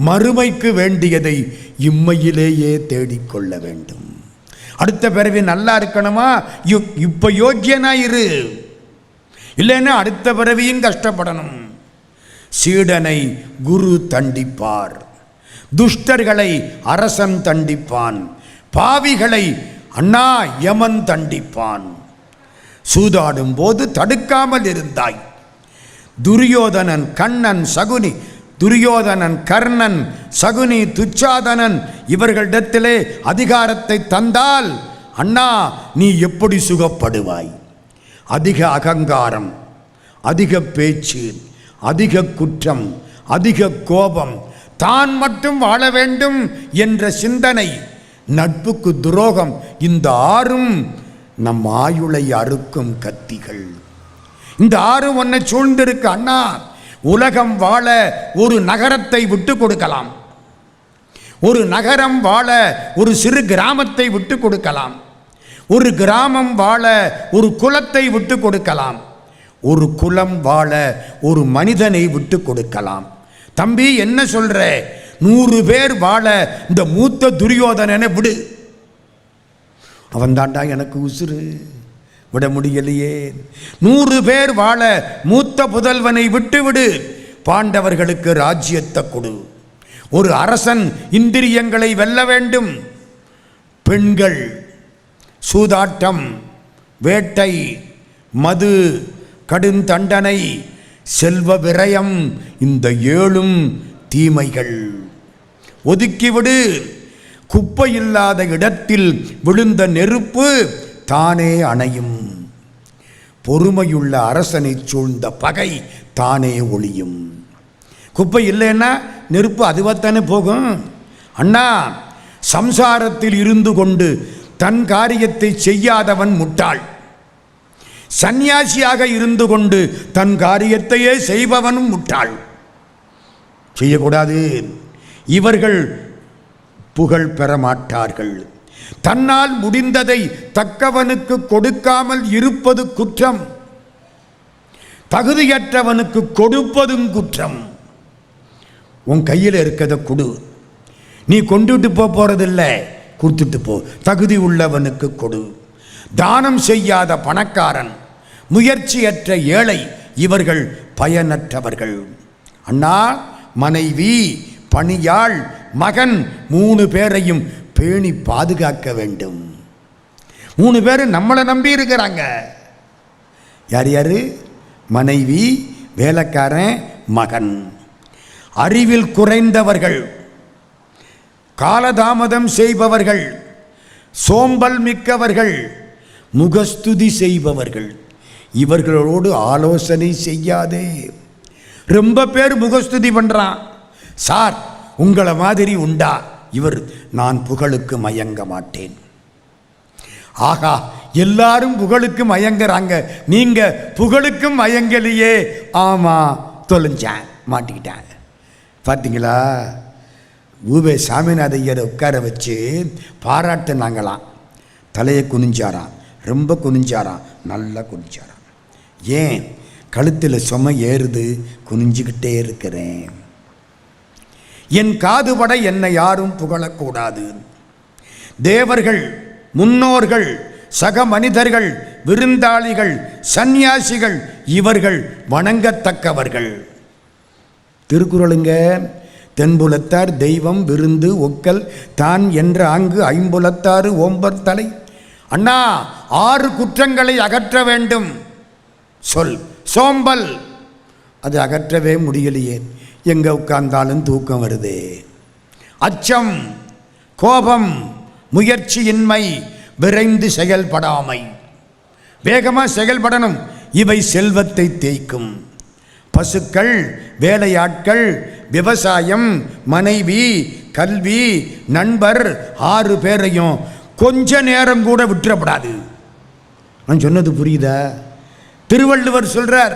மறுமைக்கு வேண்டியதை இம்மையிலேயே தேடிக்கொள்ள வேண்டும். அடுத்த பிறவி நல்லா இருக்கணுமா, இப்ப யோக்கியனாயிரு, இல்லைன்னா அடுத்த பிறவியும் கஷ்டப்படணும். சீடனை குரு தண்டிப்பார், துஷ்டர்களை அரசன் தண்டிப்பான், பாவிகளை அண்ணா யமன் தண்டிப்பான். சூதாடும் போது தடுக்காமல் இருந்தாய். துரியோதனன், கண்ணன், சகுனி, துரியோதனன், கர்ணன், சகுனி, துச்சாதனன் இவர்களிடத்திலே அதிகாரத்தை தந்தால் அண்ணா நீ எப்படி சுகப்படுவாய்? அதிக அகங்காரம், அதிக பேச்சு, அதிக குற்றம், அதிக கோபம், தான் மட்டும் வாழ வேண்டும் என்ற சிந்தனை, நட்புக்கு துரோகம், இந்த 6ம் நம் ஆயுளை அறுக்கும் கத்திகள். இந்த 6 ஒன்னை சூழ்ந்திருக்கு அண்ணா. உலகம் வாழ ஒரு நகரத்தை விட்டு கொடுக்கலாம். ஒரு நகரம் வாழ ஒரு சிறு கிராமத்தை விட்டு கொடுக்கலாம். ஒரு கிராமம் வாழ ஒரு குலத்தை விட்டு கொடுக்கலாம். ஒரு குலம் வாழ ஒரு மனிதனை விட்டு கொடுக்கலாம். தம்பி என்ன சொல்ற? 100 பேர் வாழ இந்த மூத்த துரியோதனனை விடு. அவன் தாண்டா எனக்கு உசுறு, விட முடியலையே. 100 பேர் வாழ மூத்த புதல்வனை விட்டுவிடு. பாண்டவர்களுக்கு ராஜ்யத்தை கொடு. ஒரு அரசன் இந்திரியங்களை வெல்ல வேண்டும். பெண்கள், சூதாட்டம், வேட்டை, மது, கடும் தண்டனை, செல்வ விரயம், இந்த 7ம் தீமைகள். ஒதுக்கிவிடு. குப்பை இல்லாத இடத்தில் விழுந்த நெருப்பு தானே அணையும். பொறுமையுள்ள அரசனை சூழ்ந்த பகை தானே ஒளியும். குப்பை இல்லைன்னா நெருப்பு அதுவாத்தானே போகும். அண்ணா, சம்சாரத்தில் இருந்து கொண்டு தன் காரியத்தை செய்யாதவன் முட்டாள். சந்நியாசியாக இருந்து கொண்டு தன் காரியத்தையே செய்பவனும் முட்டாள். செய்யக்கூடாது. இவர்கள் புகழ் பெற மாட்டார்கள். தன்னால் முடிந்ததை தக்கவனுக்கு கொடுக்காமல் இருப்பது குற்றம். தகுதியற்றவனுக்கு கொடுப்பதும் குற்றம். உன் கையில் இருக்கிறத கொடு. நீ கொண்டுட்டு போறதில்லை, கொடுத்துட்டு போ. தகுதி உள்ளவனுக்கு கொடு. தானம் செய்யாத பணக்காரன், முயற்சியற்ற ஏழை, இவர்கள் பயனற்றவர்கள். அண்ணா, மனைவி, பணியாள், மகன் 3 பேரையும் பேணி பாதுகாக்க வேண்டும். 3 பேர் நம்மளை நம்பி இருக்கிறாங்க. யார் யாரு? மனைவி, வேலைக்காரன், மகன். அறிவில் குறைந்தவர்கள், காலதாமதம் செய்பவர்கள், சோம்பல் மிக்கவர்கள், முகஸ்துதி செய்பவர்கள், இவர்களோடு ஆலோசனை செய்யாதே. ரொம்ப பேர் முகஸ்துதி பண்றான். சார், உங்களை மாதிரி உண்டா? இவர், நான் புகழுக்கு மயங்க மாட்டேன். ஆகா, எல்லாரும் புகழுக்கு மயங்குறாங்க, நீங்க புகழுக்கும் மயங்கலையே. ஆமா, தொலைஞ்சேன், மாட்டிக்கிட்டேன். பார்த்தீங்களா? ஊவே சாமிநாத ஐயரை உட்கார வச்சு பாராட்டுனாங்களாம். தலையை குனிஞ்சாராம், ரொம்ப குனிஞ்சாராம், நல்லா குனிஞ்சாராம். ஏன்? கழுத்தில் சுமை ஏறுது, குனிஞ்சுக்கிட்டே இருக்கிறேன். என் காதுபட என்னை யாரும் புகழக்கூடாது. தேவர்கள், முன்னோர்கள், சக மனிதர்கள், விருந்தாளிகள், சந்நியாசிகள், இவர்கள் வணங்கத்தக்கவர்கள். திருக்குறளுங்க. தென்புலத்தார் தெய்வம் விருந்து ஒக்கல் தான் என்ற ஆங்கு ஐம்புலத்தாறு ஓம்பர் தலை. அண்ணா, 6 குற்றங்களை அகற்ற வேண்டும். சொல், சோம்பல், அது அகற்றவே முடியலையே. எங்க உட்கார்ந்தாலும் தூக்கம் வருது. அச்சம், கோபம், முயற்சியின்மை, விரைந்து செயல்படாமை. வேகமாக செயல்படணும். இவை செல்வத்தை தேய்க்கும். பசுக்கள், வேலையாட்கள், விவசாயம், மனைவி, கல்வி, நண்பர், 6 பேரையும் கொஞ்ச நேரம் கூட விட்டுறப்படாது. நான் சொன்னது புரியுதா? திருவள்ளுவர் சொல்றார்,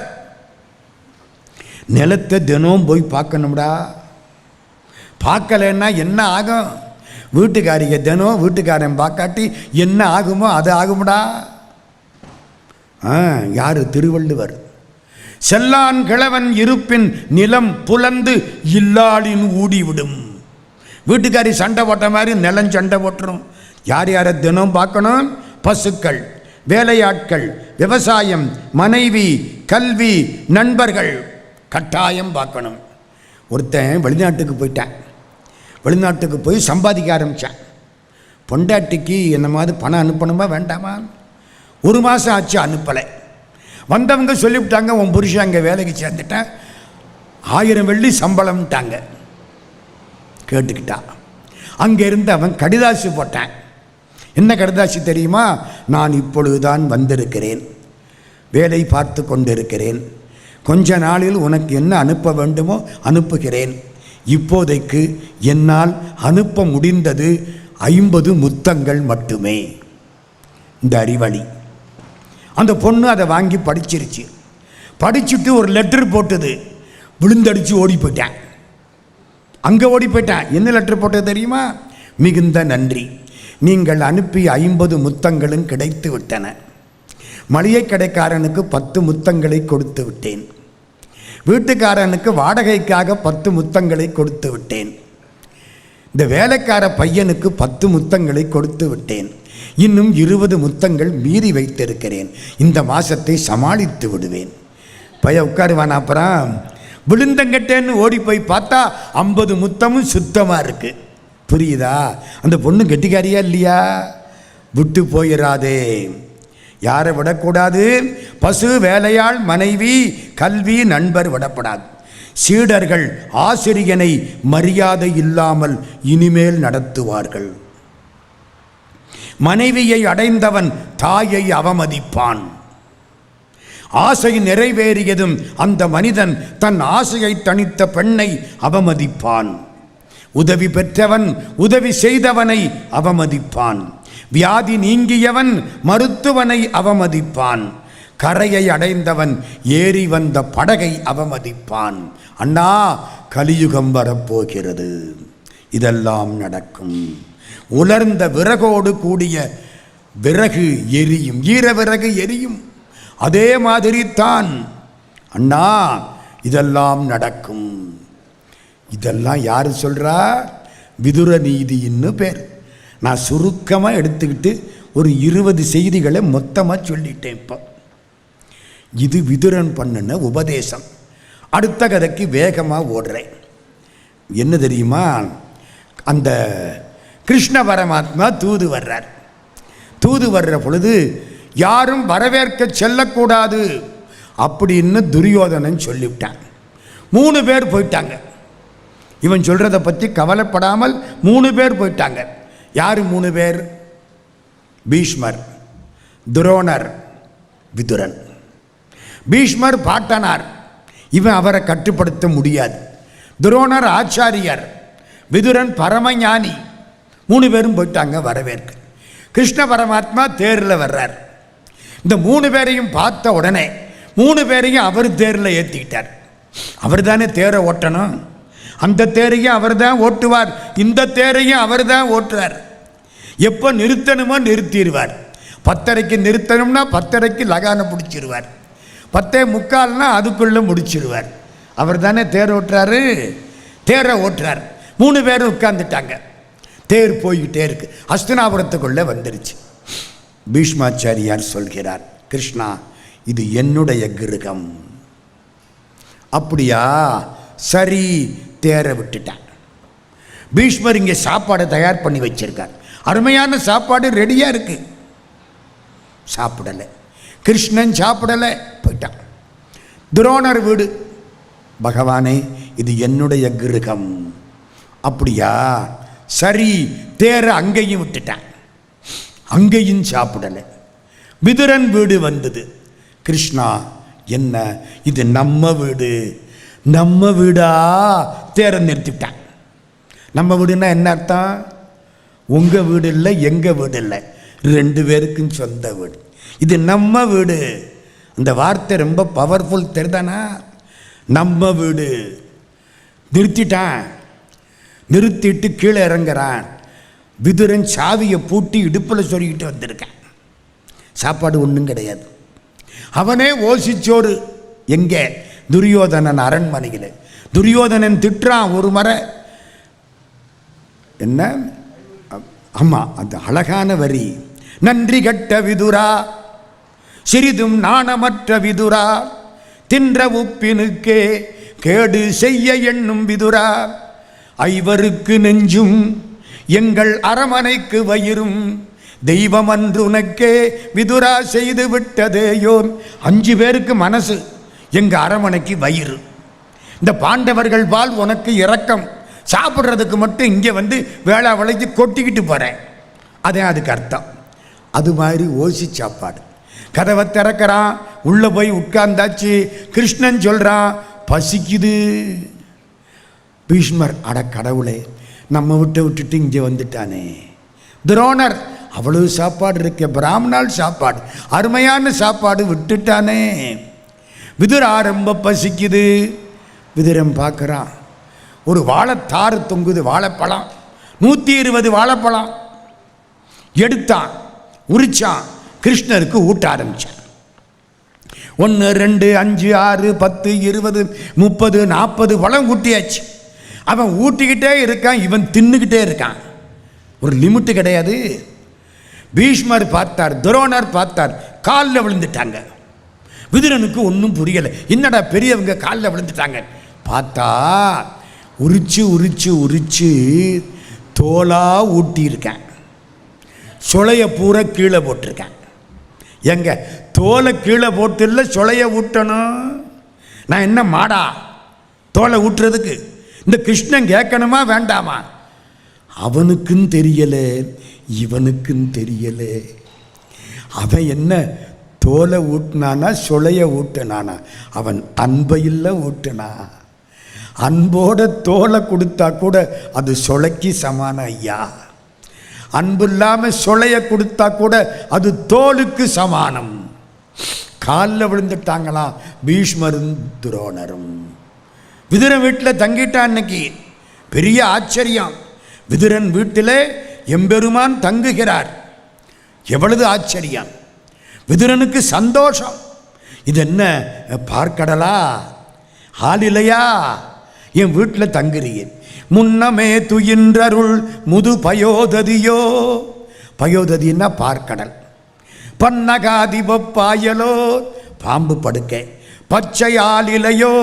நிலத்தை தினம் போய் பார்க்கணும்டா. பார்க்கலன்னா என்ன ஆகும்? வீட்டுக்காரிக தினம் வீட்டுக்காரன் பார்க்காட்டி என்ன ஆகுமோ அது ஆகும்டா. யாரு? திருவள்ளுவர். செல்லான் கிழவன் இருப்பின் நிலம் புலந்து இல்லாளின் ஊடிவிடும். வீட்டுக்காரி சண்டை போட்ட மாதிரி நிலம் சண்டை போட்டுரும். யார் யாரை தினம் பார்க்கணும்? பசுக்கள், வேலையாட்கள், விவசாயம், மனைவி, கல்வி, நண்பர்கள் கட்டாயம் பார்க்கணும். ஒருத்தன் வெளிநாட்டுக்கு போயிட்டான். வெளிநாட்டுக்கு போய் சம்பாதிக்க ஆரம்பித்தான். பொண்டாட்டிக்கு என்ன மாதிரி பணம் அனுப்பணுமா வேண்டாமா? 1 மாதம் ஆச்சு, அனுப்பலை. வந்தவங்க சொல்லிவிட்டாங்க, உன் புருஷன் அங்கே வேலைக்கு சேர்ந்துட்டேன், 1000 வெள்ளி சம்பளம்ட்டாங்க. கேட்டுக்கிட்டான். அங்கே இருந்து அவன் கடிதாசி போட்டான். என்ன கடிதாசி தெரியுமா? நான் இப்பொழுதுதான் வந்திருக்கிறேன், வேலை பார்த்து கொண்டிருக்கிறேன், கொஞ்ச நாளில் உனக்கு என்ன அனுப்ப வேண்டுமோ அனுப்புகிறேன். இப்போதைக்கு என்னால் அனுப்ப முடிந்தது 50 முத்தங்கள் மட்டுமே. இந்த அறிவழி. அந்த பொண்ணு அதை வாங்கி படிச்சிருச்சு. படிச்சுட்டு ஒரு லெட்டர் போட்டது. விழுந்தடிச்சு ஓடி போயிட்டேன். அங்கே ஓடி போயிட்டேன். என்ன லெட்டர் போட்டது தெரியுமா? மிகுந்த நன்றி, நீங்கள் அனுப்பிய 50 முத்தங்களும் கிடைத்து விட்டன. மளிகை கடைக்காரனுக்கு 10 முத்தங்களை கொடுத்து விட்டேன். வீட்டுக்காரனுக்கு வாடகைக்காக 10 முத்தங்களை கொடுத்து விட்டேன். இந்த வேலைக்கார பையனுக்கு 10 முத்தங்களை கொடுத்து விட்டேன். இன்னும் 20 முத்தங்கள் மீறி வைத்திருக்கிறேன். இந்த மாசத்தை சமாளித்து விடுவேன். பையன் உட்காருவான். அப்புறம் விழுந்தங்கட்டேன்னு ஓடி போய் பார்த்தா 50 முத்தமும் சுத்தமாக இருக்கு. புரியுதா? அந்த பொண்ணு கெட்டிக்காரியா இல்லையா? விட்டு போயிடாதே. யாரை விடக்கூடாது? பசு, வேலையாள், மனைவி, கல்வி, நண்பர் விடப்படாது. சீடர்கள் ஆசிரியனை மரியாதை இல்லாமல் இனிமேல் நடத்துவார்கள். மனைவியை அடைந்தவன் தாயை அவமதிப்பான். ஆசை நிறைவேறியதும் அந்த மனிதன் தன் ஆசையை தணித்த பெண்ணை அவமதிப்பான். உதவி பெற்றவன் உதவி செய்தவனை அவமதிப்பான். வியாதி நீங்கியவன் மருத்துவனை அவமதிப்பான். கரையை அடைந்தவன் ஏறி வந்த படகை அவமதிப்பான். அண்ணா, கலியுகம் வரப்போகிறது, இதெல்லாம் நடக்கும். உலர்ந்த விறகோடு கூடிய விறகு எரியும், ஈர விறகு எரியும். அதே மாதிரி தான் அண்ணா, இதெல்லாம் நடக்கும். இதெல்லாம் யார் சொல்றா? விதுர நீதின்னு பேர். நான் சுருக்கமாக எடுத்துக்கிட்டு ஒரு 20 செய்திகளை மொத்தமாக சொல்லிட்டேன். இப்போ இது விதுரன் பண்ணின உபதேசம். அடுத்த கதைக்கு வேகமாக ஓடுறேன். என்ன தெரியுமா? அந்த கிருஷ்ண பரமாத்மா தூது வர்றார். தூது வர்ற பொழுது யாரும் வரவேற்க செல்லக்கூடாது அப்படின்னு துரியோதனன் சொல்லிவிட்டான். 3 பேர் போயிட்டாங்க. இவன் சொல்றதை பற்றி கவலைப்படாமல் 3 பேர் போயிட்டாங்க. யார் 3 பேர்? பீஷ்மர், துரோணர், விதுரன். பீஷ்மர் பாட்டனார், இவன் அவரை கட்டுப்படுத்த முடியாது. துரோணர் ஆச்சாரியர், விதுரன் பரமஞானி. 3 பேரும் போயிட்டாங்க வரவேற்க. கிருஷ்ண பரமாத்மா தேரில் வர்றார். இந்த 3 பேரையும் பார்த்த உடனே 3 பேரையும் அவர் தேரில் ஏற்றிக்கிட்டார். அவர் தானே தேரை ஓட்டணும். அந்த தேரையும் அவர் தான் ஓட்டுவார், இந்த தேரையும் அவர் தான் ஓட்டுவார். எப்போ நிறுத்தணுமோ நிறுத்திடுவார். 10:30க்கு நிறுத்தணும்னா 10:30க்கு லகான பிடிச்சிருவார். 10:45னா அதுக்குள்ளே முடிச்சிருவார். அவர் தானே தேர் ஓட்டுறாரு. தேரை ஓட்டுறார். 3 பேரும் உட்கார்ந்துட்டாங்க. தேர் போய்கிட்டே இருக்கு. ஹஸ்தினாபுரத்துக்குள்ளே வந்துருச்சு. பீஷ்மாச்சாரியார் சொல்கிறார், கிருஷ்ணா, இது என்னுடைய கிருகம். அப்படியா? சரி, தேரை விட்டுட்டான். பீஷ்மர் இங்கே சாப்பாடை தயார் பண்ணி வச்சிருக்கார். அருமையான சாப்பாடு ரெடியாக இருக்கு. சாப்பிடலை. கிருஷ்ணன் சாப்பிடலை, போயிட்டான். துரோணர் வீடு. பகவானே, இது என்னுடைய கிருகம். அப்படியா? சரி, தேரை அங்கேயும் விட்டுட்டான். அங்கேயும் சாப்பிடலை. விதுரன் வீடு வந்தது. கிருஷ்ணா, என்ன இது நம்ம வீடு? நம்ம வீடா? தேரை நிறுத்திவிட்டான். நம்ம வீடுன்னா என்ன அர்த்தம்? உங்கள் வீடு இல்லை, எங்கள் வீடு இல்லை, 2 பேருக்கும் சொந்த வீடு. இது நம்ம வீடு. அந்த வார்த்தை ரொம்ப பவர்ஃபுல் தெரிதானா? நம்ம வீடு. நிறுத்திட்டான். நிறுத்திட்டு கீழே இறங்குறான். விதுரன் சாவியை பூட்டி இடுப்பில் சொல்லிக்கிட்டு வந்திருக்கான். சாப்பாடு ஒன்றும் கிடையாது. அவனே ஓசிச்சோறு. எங்கே? துரியோதனன் அரண்மனையில். துரியோதனன் திட்டுறான் ஒரு முறை. என்ன? ஆமாம், அது அழகான வரி. நன்றி கட்ட விதுரா, சிறிதும் நாணமற்ற விதுரா, தின்ற உப்பினுக்கே கேடு செய்ய எண்ணும் விதுரா, ஐவருக்கு நெஞ்சும் எங்கள் அரமனைக்கு வயிறும் தெய்வம் அன்று உனக்கே விதுரா செய்து விட்டதேயோ. 5 பேருக்கு மனசு, எங்க அரமனைக்கு வயிறு. இந்த பாண்டவர்கள் பால் உனக்கு இரக்கம். சாப்பிட்றதுக்கு மட்டும் இங்கே வந்து வேளா விலைக்கு கொட்டிக்கிட்டு போகிறேன். அதே அதுக்கு அர்த்தம். அது மாதிரி ஓசி சாப்பாடு. கதவை திறக்கிறான். உள்ளே போய் உட்கார்ந்தாச்சு. கிருஷ்ணன் சொல்கிறான், பசிக்குது. பீஷ்மர், அட கடவுளே, நம்ம விட்டுட்டு இங்கே வந்துட்டானே. துரோணர், அவ்வளவு சாப்பாடு இருக்க, பிராமணால் சாப்பாடு, அருமையான சாப்பாடு, விட்டுட்டானே. விதுரா, ரொம்ப பசிக்குது. விதுரன் பார்க்குறான். ஒரு வாழைத்தாறு தொங்குது, வாழைப்பழம், 120 வாழைப்பழம் எடுத்தான், உரிச்சான், கிருஷ்ணருக்கு ஊட்ட ஆரம்பிச்சான். 1, 2, 5, 6, 10, 20, 30, 40 பழம் ஊட்டியாச்சு. அவன் ஊட்டிக்கிட்டே இருக்கான், இவன் தின்னுக்கிட்டே இருக்கான். ஒரு லிமிட்டு கிடையாது. பீஷ்மர் பார்த்தார், துரோணர் பார்த்தார், காலில் விழுந்துட்டாங்க. விதுரனுக்கு ஒன்றும் புரியலை. என்னடா பெரியவங்க காலில் விழுந்துட்டாங்க? பார்த்தா உரிச்சு உரிச்சு உரிச்சு தோலா ஊட்டியிருக்கேன். சொலைய பூரா கீழே போட்டிருக்கேன். எங்க தோலை கீழே போட்டு இல்லை, சொலைய ஊட்டணும். நான் என்ன மாடா தோலை ஊட்டுறதுக்கு? இந்த கிருஷ்ணன் கேட்கணுமா வேண்டாமா? அவனுக்கும் தெரியல, இவனுக்கும் தெரியல. அவன் என்ன தோலை ஊட்டினானா சொலைய ஊட்டினானா? அவன் அன்பையில் ஊட்டினா. அன்போட தோலை கொடுத்தா கூட அது சொலைக்கு சமானம் ஐயா. அன்பு இல்லாமல் சொலைய கொடுத்தா கூட அது தோலுக்கு சமானம். காலில் விழுந்துட்டாங்களாம் பீஷ்மரும் துரோணரும். விதுரன் வீட்டில் தங்கிட்டான். அன்னைக்கு பெரிய ஆச்சரியம். விதுரன் வீட்டில் எம்பெருமான் தங்குகிறார். எவ்வளவு ஆச்சரியம்! விதுரனுக்கு சந்தோஷம். இது என்ன பார்க்கடலா, ஆளிலையா, என் வீட்டில் தங்குறீர். முன்னமே துயின்றருள் முது பயோததியோ. பயோததின்னா பார்க்கடல். பன்னகாதிப பாயலோ, பாம்பு படுக்கை. பச்சை ஆளிலையோ,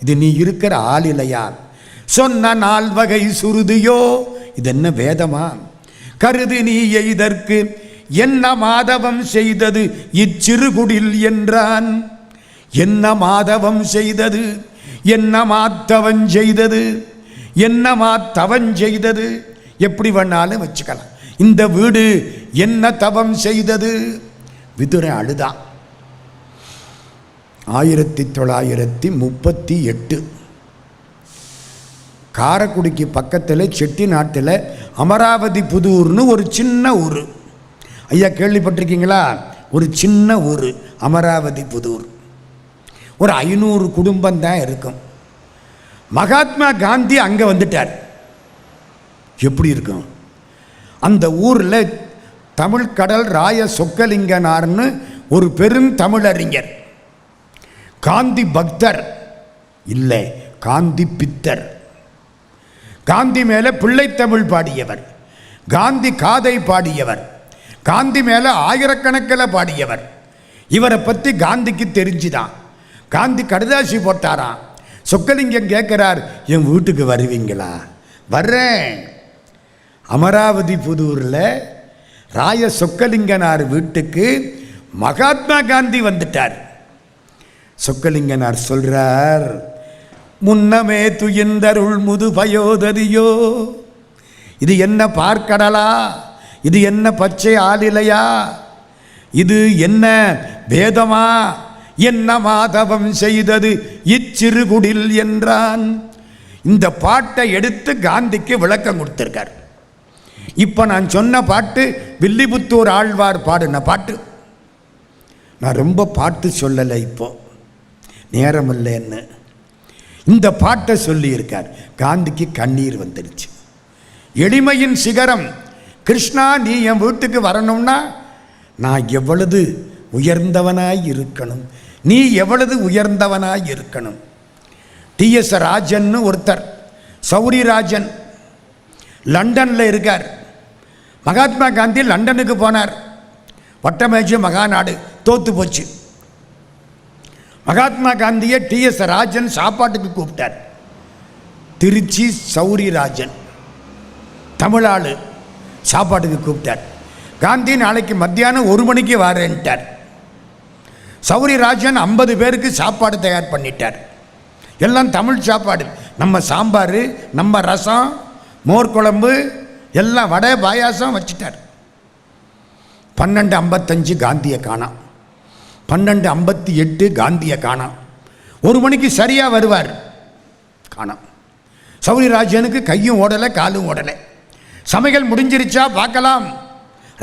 இது நீ இருக்கிற ஆளிலையா. சொன்ன நால் வகை சுருதியோ, இது என்ன வேதமா. கருதி நீ எய்தற்கு என்ன மாதவம் செய்தது இச்சிறுகுடில் என்றான். என்ன மாதவம் செய்தது, என்ன மாத்தவன் செய்தது, என்ன மாத்தவன் செய்தது, எப்படி வேணாலும் வச்சுக்கலாம். இந்த வீடு என்ன தவம் செய்தது. விதுரன் அழுதான். 1938 காரைக்குடிக்கு பக்கத்தில் செட்டி நாட்டில் அமராவதி புதூர்னு ஒரு சின்ன ஊர். ஐயா கேள்விப்பட்டிருக்கீங்களா? ஒரு சின்ன ஊர் அமராவதி புதூர். ஒரு 500 குடும்பம் தான் இருக்கும். மகாத்மா காந்தி அங்கே வந்துட்டார். எப்படி இருக்கும்? அந்த ஊரில் தமிழ் கடல் ராய சொக்கலிங்கனார்னு ஒரு பெரும் தமிழறிஞர். காந்தி பக்தர் இல்லை, காந்தி பித்தர். காந்தி மேலே பிள்ளைத்தமிழ் பாடியவர், காந்தி காதை பாடியவர், காந்தி மேலே ஆயிரக்கணக்கில் பாடியவர். இவரை பற்றி காந்திக்கு தெரிஞ்சுதான். காந்தி கடுதாசி போட்டாராம். சொக்கலிங்கம் கேட்குறார், என் வீட்டுக்கு வருவீங்களா? வர்றேன். அமராவதி புதூரில் ராய சொக்கலிங்கனார் வீட்டுக்கு மகாத்மா காந்தி வந்துட்டார். சொக்கலிங்கனார் சொல்றார், முன்னமே துயின்றருள் முது பயோததியோ. இது என்ன பார்க்கடலா, இது என்ன பச்சை ஆளிலையா, இது என்ன வேதமா, என்ன மாதவம் செய்தது இச்சிறுகுடில் என்றான். இந்த பாட்டை எடுத்து காந்திக்கு விளக்கம் கொடுத்திருக்கார். இப்போ நான் சொன்ன பாட்டு வில்லிபுத்தூர் ஆழ்வார் பாடின பாட்டு. நான் ரொம்ப பாட்டு சொல்லலை, இப்போ நேரம் இல்லைன்னு இந்த பாட்டை சொல்லியிருக்கார். காந்திக்கு கண்ணீர் வந்துடுச்சு. எளிமையின் சிகரம். கிருஷ்ணா, நீ என் வீட்டுக்கு வரணும்னா நான் எவ்வளவு உயர்ந்தவனாய் இருக்கணும், நீ எவ்வளவு உயர்ந்தவனாய் இருக்கணும். டிஎஸ் ராஜன்னு ஒருத்தர், சௌரிராஜன், லண்டனில் இருக்கார். மகாத்மா காந்தி லண்டனுக்கு போனார். வட்டமேஜை மகாநாடு தோத்து போச்சு. மகாத்மா காந்தியை டிஎஸ் ராஜன் சாப்பாட்டுக்கு கூப்பிட்டார். திருச்சி சௌரிராஜன் தமிழாளு சாப்பாட்டுக்கு கூப்பிட்டார். காந்தி நாளைக்கு மத்தியானம் 1 மணிக்கு வாரேன்ட்டார். சௌரிராஜன் 50 பேருக்கு சாப்பாடு தயார் பண்ணிட்டார். எல்லாம் தமிழ் சாப்பாடு. நம்ம சாம்பார், நம்ம ரசம், மோர் குழம்பு, எல்லாம் வடை பாயாசம் வச்சுட்டார். 12:55 காந்தியை காணோம். 12:58 காந்தியை காணோம். 1 மணிக்கு சரியாக வருவார், காணோம். சௌரிராஜனுக்கு கையும் ஓடலை, காலும் ஓடலை. சமையல் முடிஞ்சிருச்சா பார்க்கலாம்.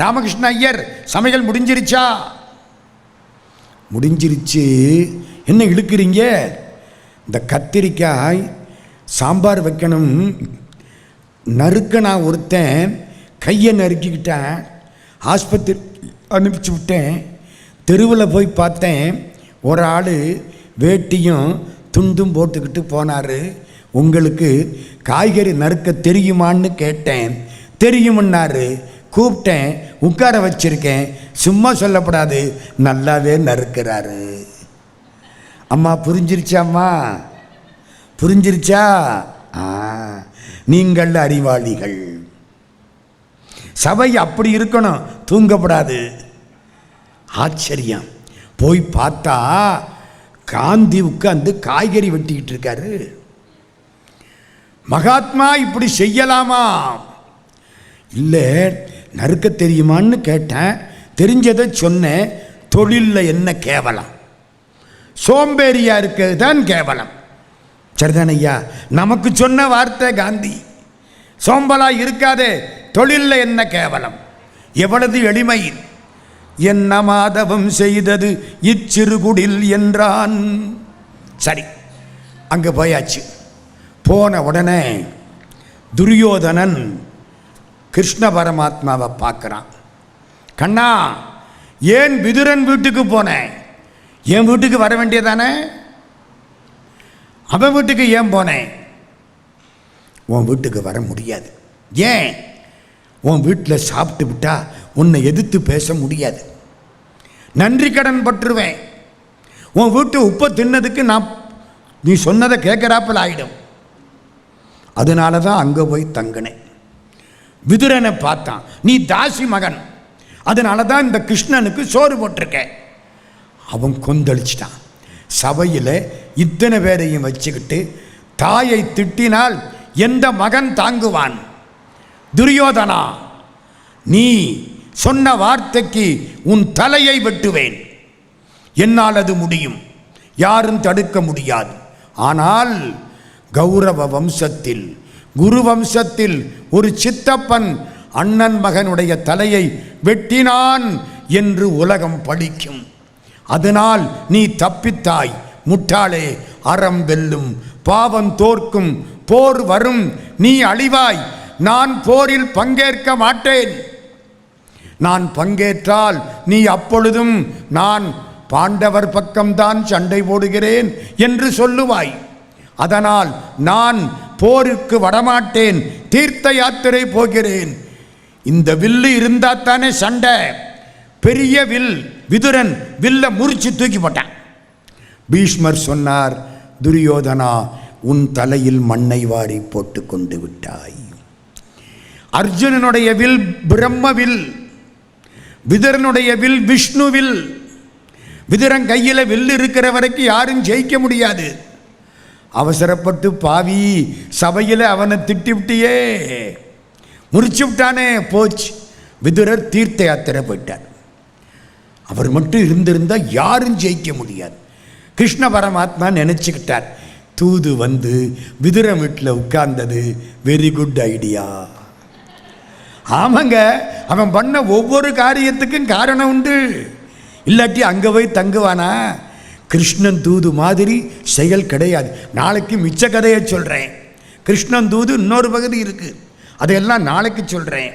ராமகிருஷ்ண ஐயர், சமையல் முடிஞ்சிருச்சா? முடிஞ்சிருச்சு. என்ன இழுக்கிறீங்க? இந்த கத்திரிக்காய் சாம்பார் வைக்கணும். நறுக்க நான் ஒருத்தன் கையை நறுக்கிக்கிட்டேன், ஆஸ்பத்திரி அனுப்பிச்சி விட்டேன். தெருவில் போய் பார்த்தேன், ஒரு ஆள் வேட்டியும் துண்டும் போட்டுக்கிட்டு போனார். உங்களுக்கு காய்கறி நறுக்க தெரியுமான்னு கேட்டேன். தெரியுமுன்னாரு. கூப்பிட்டேன், உட்கார வச்சிருக்கேன். சும்மா சொல்லப்படாது, நல்லாவே நறுக்கிறாரு. அம்மா புரிஞ்சிருச்சாம்மா? புரிஞ்சிருச்சா? நீங்கள் அறிவாளிகள். சபை அப்படி இருக்கணும், தூங்கப்படாது. ஆச்சரியம். போய் பார்த்தா காந்தி உட்கார்ந்து காய்கறி வெட்டிக்கிட்டு இருக்காரு. மகாத்மா இப்படி செய்யலாமா? இல்லை, நறுக்க தெரியுமான்னு கேட்டேன், தெரிஞ்சதை சொன்னேன். தொழிலில் என்ன கேவலம்? சோம்பேறியா இருக்கிறது தான் கேவலம். சரிதான ஐயா? நமக்கு சொன்ன வார்த்தை காந்தி. சோம்பலா இருக்காதே, தொழில்ல என்ன கேவலம், எவ்வளவு எளிமை, என்ன மாதவம் செய்தது இச்சிறுகுடில் என்றான். சரி, அங்கே போயாச்சு. போன உடனே துரியோதனன் கிருஷ்ண பரமாத்மாவை பார்க்குறான். கண்ணா, ஏன் விதுரன் வீட்டுக்கு போனேன்? என் வீட்டுக்கு வர வேண்டியதானே? அவன் வீட்டுக்கு ஏன் போனேன்? உன் வீட்டுக்கு வர முடியாது. ஏன்? உன் வீட்டில் சாப்பிட்டு விட்டா உன்னை எதிர்த்து பேச முடியாது. நன்றி கடன் பற்றுவேன். உன் வீட்டு உப்பை தின்னதுக்கு நான் நீ சொன்னதை கேட்குறாப்பில் ஆகிடும். அதனால தான் அங்கே போய் தங்கினேன். விதுரனை பார்த்தான். நீ தாசி மகன், அதனால தான் இந்த கிருஷ்ணனுக்கு சோறு போட்டிருக்க. அவன் கொந்தளிச்சிட்டான். சபையில் இத்தனை பேரையும் வச்சுக்கிட்டு தாயை திட்டினால் எந்த மகன் தாங்குவான்? துரியோதனா, நீ சொன்ன வார்த்தைக்கு உன் தலையை வெட்டுவேன். என்னால் அது முடியும், யாரும் தடுக்க முடியாது. ஆனால் கௌரவ வம்சத்தில், குரு வம்சத்தில் ஒரு சித்தப்பன் அண்ணன் மகனுடைய தலையை வெட்டினான் என்று உலகம் படிக்கும். அதனால் நீ தப்பித்தாய். முட்டாளே, அறம் வெல்லும், பாவம் தோற்கும், போர் வரும், நீ அழிவாய். நான் போரில் பங்கேற்க மாட்டேன். நான் பங்கேற்றால் நீ அப்பொழுதும் நான் பாண்டவர் பக்கம்தான் சண்டை போடுகிறேன் என்று சொல்லுவாய். அதனால் நான் போருக்கு வரமாட்டேன், தீர்த்த யாத்திரை போகிறேன். இந்த வில்லு இருந்தாத்தானே சண்டை. பெரிய வில். விதுரன் வில்ல முறிச்சு தூக்கி போட்டான். பீஷ்மர் சொன்னார், துரியோதனா, உன் தலையில் மண்ணை வாரி போட்டு கொண்டு விட்டாய். அர்ஜுனனுடைய வில் பிரம்மவில், விதுரனுடைய வில் விஷ்ணுவில். விதுரன் கையில் வில் இருக்கிற வரைக்கும் யாரும் ஜெயிக்க முடியாது. அவசரப்பட்டு பாவி சபையில் அவனை திட்டிவிட்டியே, முறிச்சு விட்டானே, போச்சு. விதுரர் தீர்த்த யாத்திரை போயிட்டார். அவர் மட்டும் இருந்திருந்தால் யாரும் ஜெயிக்க முடியாது. கிருஷ்ண பரமாத்மா நினச்சிக்கிட்டார், தூது வந்து விதுர வீட்டில் உட்கார்ந்தது வெரி குட் ஐடியா. ஆமாங்க, அவன் பண்ண ஒவ்வொரு காரியத்துக்கும் காரணம் உண்டு. இல்லாட்டி அங்கே போய் தங்குவானா? கிருஷ்ணன் தூது மாதிரி செயல் கிடையாது. நாளைக்கு மிச்ச கதையை சொல்கிறேன். கிருஷ்ணன் தூது இன்னொரு பகுதி இருக்குது, அதையெல்லாம் நாளைக்கு சொல்கிறேன்.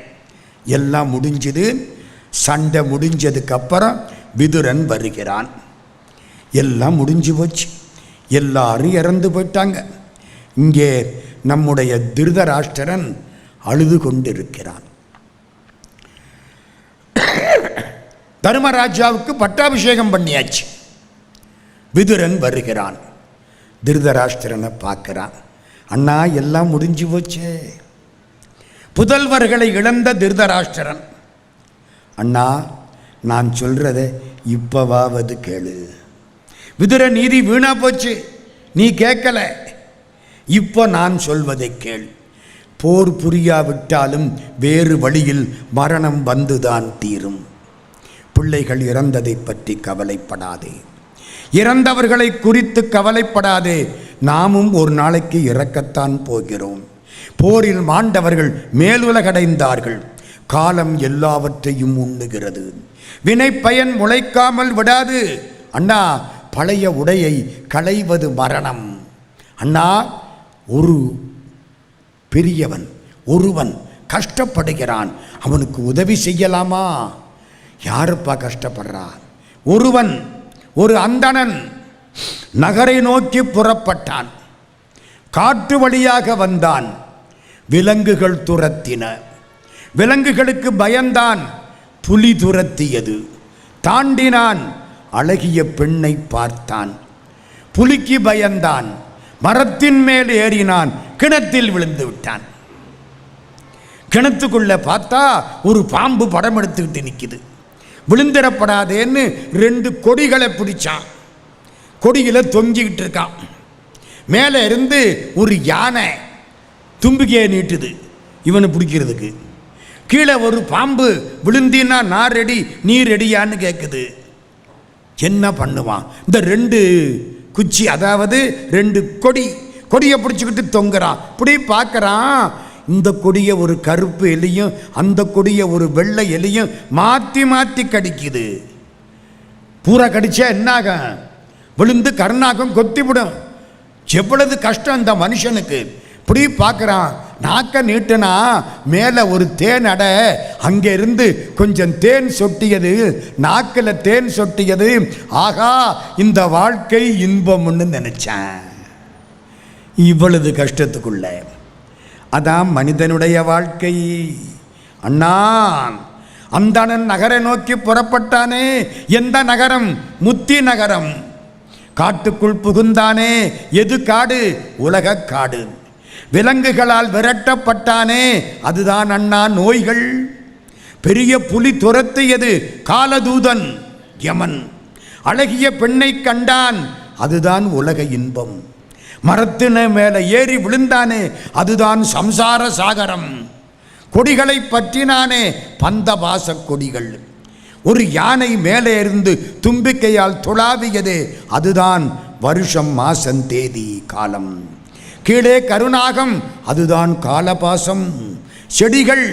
எல்லாம் முடிஞ்சது. சண்டை முடிஞ்சதுக்கப்புறம் விதுரன் வருகிறான். எல்லாம் முடிஞ்சு போச்சு. எல்லாரும் இறந்து போயிட்டாங்க. இங்கே நம்முடைய திருதராஷ்டிரன் அழுது கொண்டிருக்கிறான். தர்மராஜாவுக்கு பட்டாபிஷேகம் பண்ணியாச்சு. விதுரன் வருகிறான். திருதராஷ்டிரனை பார்க்கிறான். அண்ணா, எல்லாம் முடிஞ்சு போச்சே. புதல்வர்களை இழந்த திருதராஷ்டிரன், அண்ணா நான் சொல்றத இப்பவாவது கேளு. விதுர, நீதி வீணா போச்சு, நீ கேட்கல. இப்போ நான் சொல்வதை கேள். போர் புரியாவிட்டாலும் வேறு வழியில் மரணம் வந்துதான் தீரும். பிள்ளைகள் இறந்ததை பற்றி கவலைப்படாதே, இறந்தவர்களை குறித்து கவலைப்படாதே. நாமும் ஒரு நாளைக்கு இறக்கத்தான் போகிறோம். போரில் மாண்டவர்கள் மேலுலகடைந்தார்கள். காலம் எல்லாவற்றையும் உண்ணுகிறது. வினை பயன் முளைக்காமல் விடாது. அண்ணா, பழைய உடையை களைவது மரணம். அண்ணா, ஒரு பெரியவன் ஒருவன் கஷ்டப்படுகிறான், அவனுக்கு உதவி செய்யலாமா? யாருப்பா கஷ்டப்படுறான்? ஒருவன், ஒரு அந்தணன் நகரை நோக்கி புறப்பட்டான். காட்டு வழியாக வந்தான். விலங்குகள் துரத்தின. விலங்குகளுக்கு பயந்தான். புலி துரத்தியது. தாண்டினான். அழகிய பெண்ணை பார்த்தான். புலிக்கு பயந்தான். மரத்தின் மேல் ஏறினான். கிணத்தில் விழுந்து விட்டான். கிணத்துக்குள்ள பார்த்தா ஒரு பாம்பு படம் எடுத்துக்கிட்டு நிற்குது. விழுந்திடப்படாதேன்னு 2 கொடிகளை பிடிச்சான். கொடியில் தொங்கிக்கிட்டு இருக்கான். மேலே இருந்து ஒரு யானை தும்பிக்கையை நீட்டுது இவனை பிடிக்கிறதுக்கு. கீழே ஒரு பாம்பு விழுந்தின்னா நான் ரெடி, நீ ரெடியான்னு கேட்குது. என்ன பண்ணுவான்? இந்த 2 குச்சி, அதாவது 2 கொடி கொடியை பிடிச்சிக்கிட்டு தொங்குறான். இப்படி பார்க்குறான், இந்த கொடியை ஒரு கருப்பு எலியும் அந்த கொடியை ஒரு வெள்ளை எலியும் மாற்றி மாற்றி கடிக்குது. பூரா கடிச்சா என்னாகும்? விழுந்து கருணாகம் கொத்திவிடும். எவ்வளவு கஷ்டம் அந்த மனுஷனுக்கு. இப்படி பார்க்குறான், நாக்க நீட்டுனா மேலே ஒரு தேன் அடை, அங்கே இருந்து கொஞ்சம் தேன் சொட்டியது, நாக்கில் தேன் சொட்டியது. ஆகா, இந்த வாழ்க்கை இன்பம்னு நினைச்சேன். இவ்வளவு கஷ்டத்துக்குள்ள அதான் மனிதனுடைய வாழ்க்கை. அண்ணா, அந்தணன் நகரை நோக்கி புறப்பட்டானே. எந்த நகரம்? முத்தி நகரம். காட்டுக்குள் புகுந்தானே. எது காடு? உலக காடு. விலங்குகளால் விரட்டப்பட்டானே. அதுதான் அண்ணா நோய்கள். பெரிய புலி துரத்தியது, காலதூதன் யமன். அழகிய பெண்ணை கண்டான், அதுதான் உலக இன்பம். மரத்தின மேலே ஏறி விழுந்தானே, அதுதான் சம்சார சாகரம். கொடிகளை பற்றினானே, பந்தபாச கொடிகள். ஒரு யானை மேலே இருந்து தும்பிக்கையால் துளாவியதே, அதுதான் வருஷம் மாசம் தேதி காலம். கீழே கருணாகம், அதுதான் காலபாசம். செடிகள்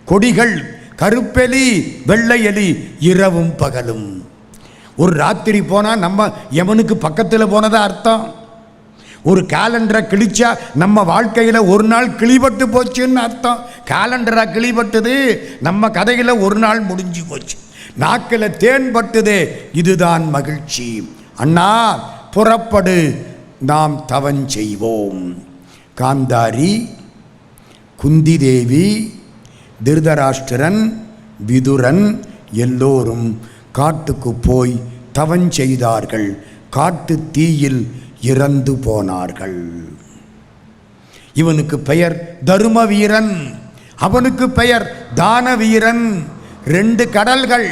கொடிகள், கருப்பெலி வெள்ளை எலி, இரவும் பகலும். ஒரு ராத்திரி போனால் நம்ம யமனுக்கு பக்கத்தில் போனதா அர்த்தம். ஒரு கேலண்டரை கிழிச்சா நம்ம வாழ்க்கையில் ஒரு நாள் கிளிபட்டு போச்சுன்னு அர்த்தம். கேலண்டராக கிளிபட்டுது, நம்ம கதையில் ஒரு நாள் முடிஞ்சு போச்சு. நாக்கில் தேன் பட்டுதே, இதுதான் மகிழ்ச்சி. அண்ணா புறப்படு, நாம் தவம் செய்வோம். காந்தாரி, குந்தி தேவி, திருதராஷ்டிரன், விதுரன் எல்லோரும் காட்டுக்கு போய் தவம் செய்தார்கள். காட்டு தீயில் இறந்து போனார்கள். இவனுக்கு பெயர் தரும வீரன், அவனுக்கு பெயர் தான வீரன். 2 கடல்கள்.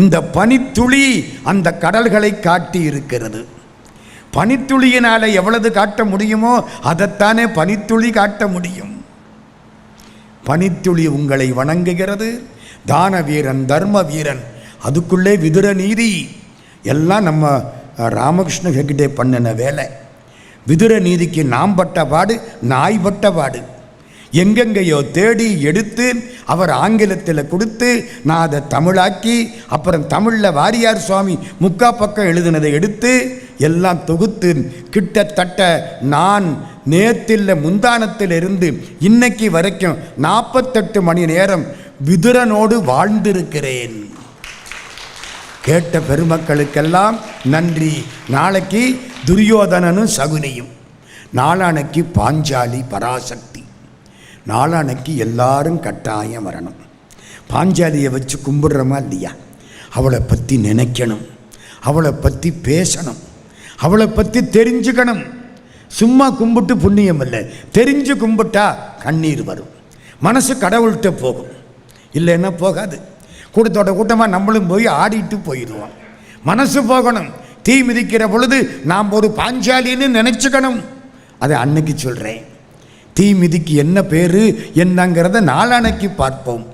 இந்த பனித்துளி அந்த கடல்களை காட்டி இருக்கிறது. பனித்துளியினால எவ்வளவு காட்ட முடியுமோ அதைத்தானே பனித்துளி காட்ட முடியும். பனித்துளி உங்களை வணங்குகிறது. தான வீரன், தர்ம வீரன், அதுக்குள்ளே விதுர நீதி. எல்லாம் நம்ம ராமகிருஷ்ண ஹெக்டே பண்ணின வேலை. விதுர நீதிக்கு நாம் பட்ட பாடு, நாய் பட்ட பாடு. எங்கெங்கையோ தேடி எடுத்து அவர் ஆங்கிலத்தில் கொடுத்து, நான் அதை தமிழாக்கி, அப்புறம் தமிழில் வாரியார் சுவாமி 3/4 பக்கம் எழுதினதை எடுத்து எல்லாம் தொகுத்து, கிட்டத்தட்ட நான் நேத்தில் முந்தானத்தில் இருந்து இன்னைக்கு வரைக்கும் 48 மணி நேரம் விதுரனோடு வாழ்ந்திருக்கிறேன். கேட்ட பெருமக்களுக்கெல்லாம் நன்றி. நாளைக்கு துரியோதனனும் சகுனியும், நாளானைக்கு பாஞ்சாலி பராசக்தி, நாளானைக்கு எல்லாரும் கட்டாயம் வரணும். பாஞ்சாலியை வச்சு கும்பிடுறோமா இல்லையா? அவளை பற்றி நினைக்கணும், அவளை பற்றி பேசணும், அவளை பற்றி தெரிஞ்சுக்கணும். சும்மா கும்பிட்டு புண்ணியம் இல்லை, தெரிஞ்சு கும்பிட்டா கண்ணீர் வரும், மனசு கடவுள்கிட்ட போகும். இல்லைன்னா போகாது. கூட்டத்தோட கூட்டமாக நம்மளும் போய் ஆடிட்டு போயிடுவோம். மனசு போகணும். தீ மிதிக்கிற பொழுது நாம் ஒரு பாஞ்சாலின்னு நினச்சிக்கணும். அதை அன்னைக்கு சொல்கிறேன். தீ மிதிக்கு என்ன பேர் என்னங்கிறத நாளானைக்கு பார்ப்போம்.